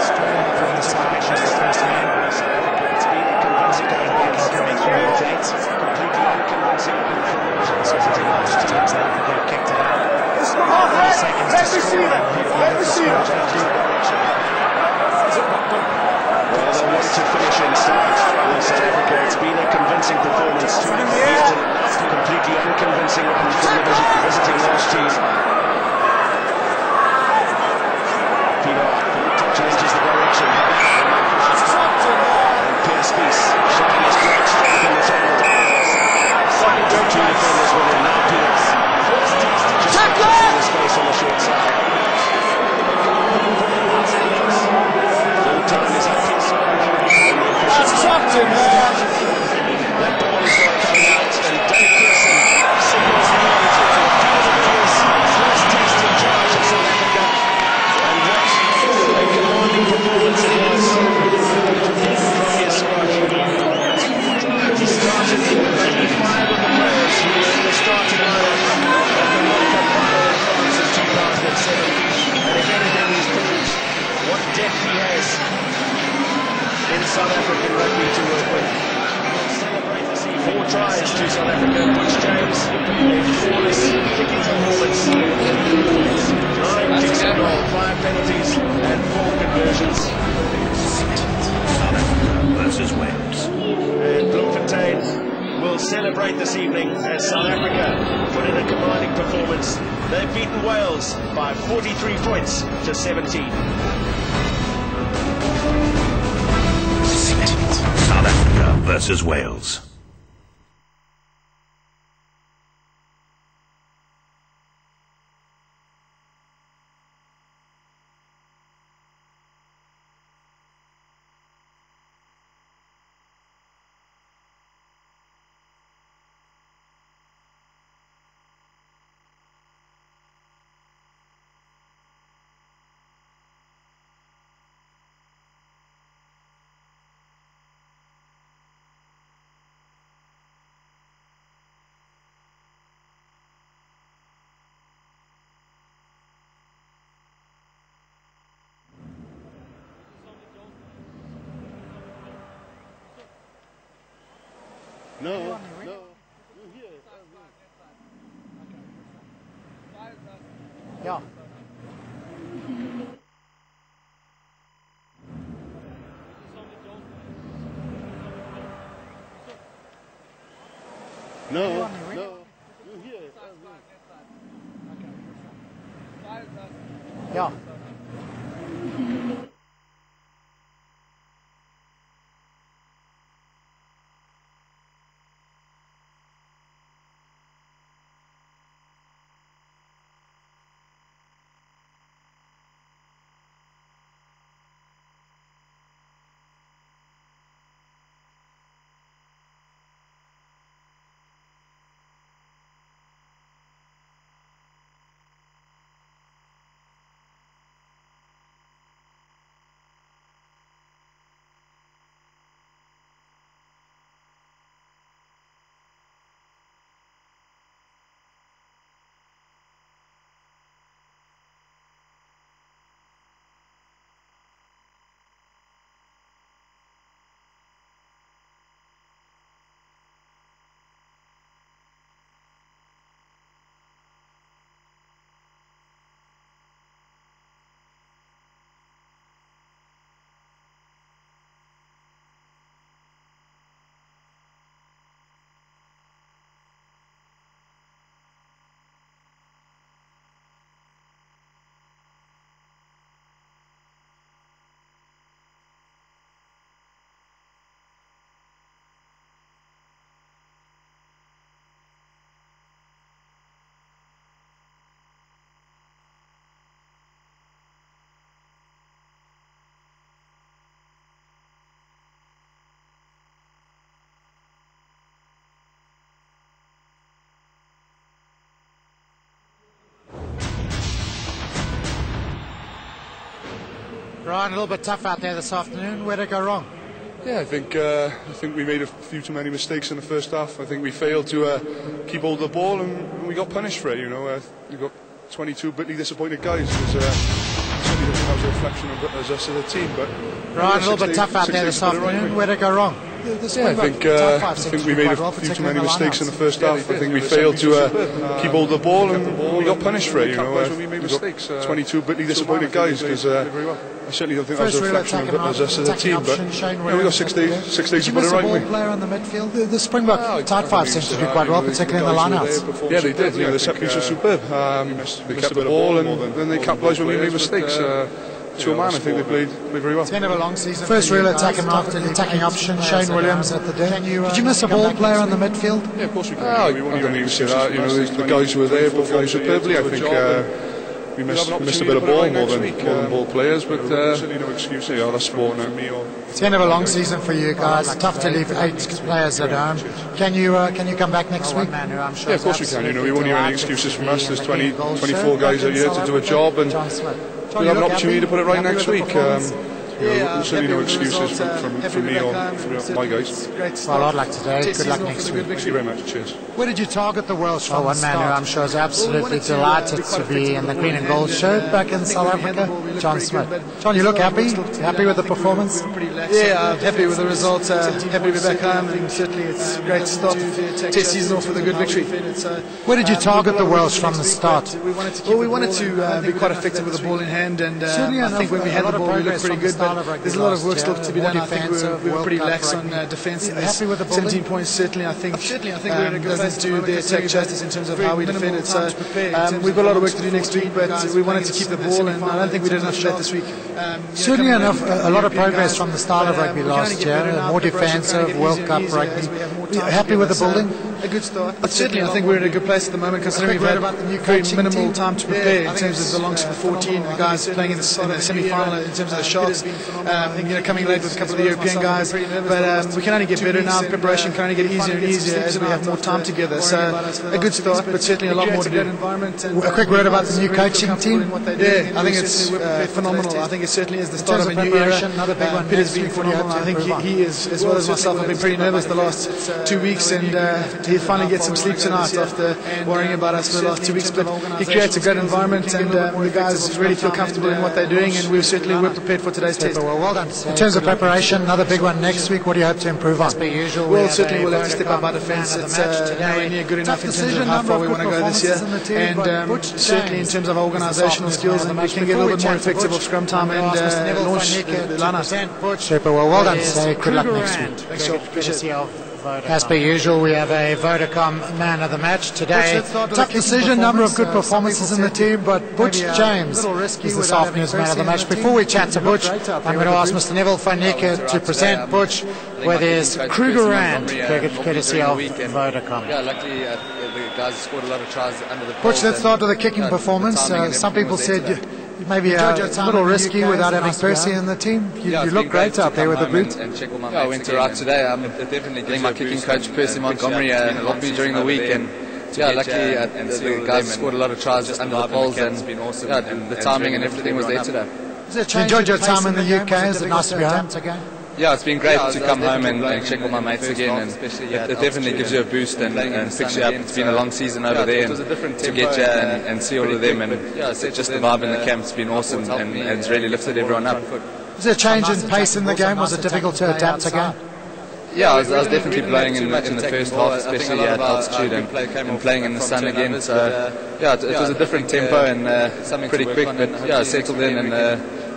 Straight up from the side, she's the first man. It's been a convincing going back and coming through the gates. Completely unconvincing performance. So very much to take that, they've kicked it out. Let me see that. Let me see that. Well, they want to finish inside South Africa. It's been a convincing performance. Completely unconvincing one from the visiting Welsh team. Pino changes the direction. And Pierce Spies showing his great strength in the tackle. Two defenders with him. Now Pino. Space on the short side. Full time is up. That's Captain, man. That ball is not coming out, and Dave Pearson signals the end to his first test in charge of South Africa. And what a commanding performance it was from his squad. He started with only 5 of the players who were in the starting lineup at the World Cup final in France in 2007. And if anything, he's proved what depth he has in South African rugby to work with. Celebrate this evening. 4 tries to South Africa. Butch James, a flawless kicking performance. 9 kicks in goal, 5 penalties, and 4 conversions. South Africa versus Wales. And Bloemfontein will celebrate this evening as South Africa put in a commanding performance. They've beaten Wales by 43 points to 17. South Africa versus Wales. No. Yeah. No. Yeah. Ryan, a little bit tough out there this afternoon. Where'd it go wrong? Yeah, I think we made a few too many mistakes in the first half. I think we failed to keep hold of the ball, and we got punished for it. You know, we got 22 bitterly disappointed guys. Certainly that was a reflection of us as a team. But Ryan, a little bit tough out there this afternoon. Where'd it go wrong? Yeah, I think we made a few too many mistakes in the first half. I think we failed to keep hold of the ball, and we got punished for it. You know, we got 22 bitterly disappointed guys because I certainly don't think that was a reflection of us as a team. But we got 6 days to put it right. Did you miss a ball player on the midfield? The Springbok tight five seems to do quite well, particularly in the lineouts. Yeah, they did. You know, the set piece was superb. They kept the ball, and then they capitalised when we made mistakes. To a man, I think they played very well. It's been a long season. First real attacking option, Shane Williams at the deck. Did you miss a ball player on the midfield? Yeah, of course we can. We won't even say that. You know, the guys who were there performed superbly. I think we missed a bit of ball more than ball players, but no excuse. Yeah, that's sport now. It's the end of a long season for you guys. Tough to leave 8 players at home. Can you come back next week? Yeah, of course we can. You know, we won't hear any excuses from us. There's 24 guys out here to do a job, and we'll have an opportunity to put it right next week. Certainly no excuses from me or from my guys. Well, I'd like today. Good luck next week. Thank you very much. Cheers. Where did you target the Welsh from? One man who I'm sure is absolutely delighted to be in the Green and Gold show back in South Africa, John Smith. John, you look happy? Happy with the performance? Yeah, happy with the results. Happy to be back home, and certainly it's great to start test season off with a good victory. Where did you target the Welsh from the start? Well, we wanted to be quite effective with the ball in hand, and I think when we had the ball, we looked pretty good. But there's a lot of work still to be done. I think we were pretty lax on defence. 17 points certainly. I think doesn't do the attack justice in terms of how we defended. So we've got a lot of work to do next week, but we wanted to keep the ball, and I don't think we did enough of that this week. Certainly enough, a lot of progress from the style of rugby last year. More defensive, World Cup rugby. Happy with the building? A good start. But certainly, I think we're in a good place at the moment, considering we've had very minimal time to prepare in terms of the long to the 14, the guys playing in the semi-final in terms of the shots. Coming late with a couple of the European guys, but we can only get better now. Preparation can only get easier and easier as we have more time together. So a good start, but certainly a lot more to do. A quick word about the new coaching team. Yeah, I think it's phenomenal. I think it certainly is the start of a new era. Peter's been phenomenal. I think he is, as well as myself, have been pretty nervous the last 2 weeks, and he finally gets some sleep tonight after worrying about us for the last 2 weeks. But he creates a great environment, and the guys really feel comfortable in what they're doing, and we're prepared for today's test. Well done. In terms of preparation, another big one next week. What do you hope to improve on? Well, certainly we'll have to step up our defence. It's nowhere near good enough in terms of how far we want to go this year, and certainly in terms of organisational skills, and we can get a little bit more effective of scrum time and launch the line-up. Super. Well done. Say good luck next week. Thanks, Joel. Appreciate it. As per usual, we have a Vodacom man of the match today. Tough decision, number of good performances in the team, but Butch James is this afternoon's man of the match. Before we chat to Butch, I'm going to ask Mr. Neville van Niekerk to present Butch with his Krugerrand, courtesy of Vodacom. Yeah, luckily the guys scored a lot of tries under the poles. Butch, let's start with the kicking performance. Some people said maybe a little risky without having Percy in the team. You look great out there with the boot. Yeah, I went to right today. I'm definitely getting my kicking coach Percy Montgomery helped me during the week, and yeah, luckily the guys scored a lot of tries under the poles, and the timing and everything was there today. You enjoyed your time in the UK? Is it nice to be home again? Yeah, it's been great to come home and check on my mates again, and it definitely gives you a boost and picks you up. It's been a long season over there, and to get you and see all of them, and just the vibe in the camp's been awesome, and it's really lifted everyone up. Was there a change in pace in the game? Was it difficult to adapt again? Yeah, I was definitely blowing in the first half, especially at altitude and playing in the sun again. So yeah, it was a different tempo and pretty quick, but yeah, I settled in, and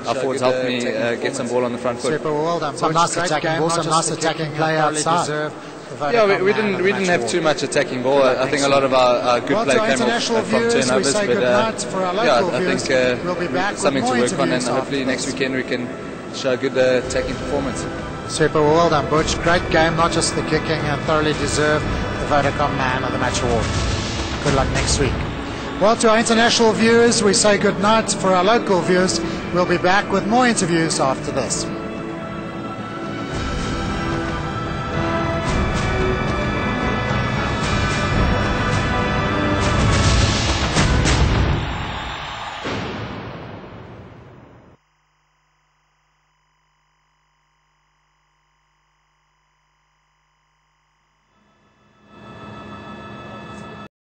our forwards helped me get some ball on the front foot. Super, well done. Some nice attacking ball, some nice attacking play outside. Yeah, we didn't have too much attacking ball. I think a lot of our good play came from turnovers, but yeah, I think something to work on, and hopefully next weekend we can show a good attacking performance. Super, well done, Butch. Great game, not just the kicking, and thoroughly deserved the Vodacom Man of the Match award. Good luck next week. Well, to our international viewers, we say good night. For our local viewers, we'll be back with more interviews after this.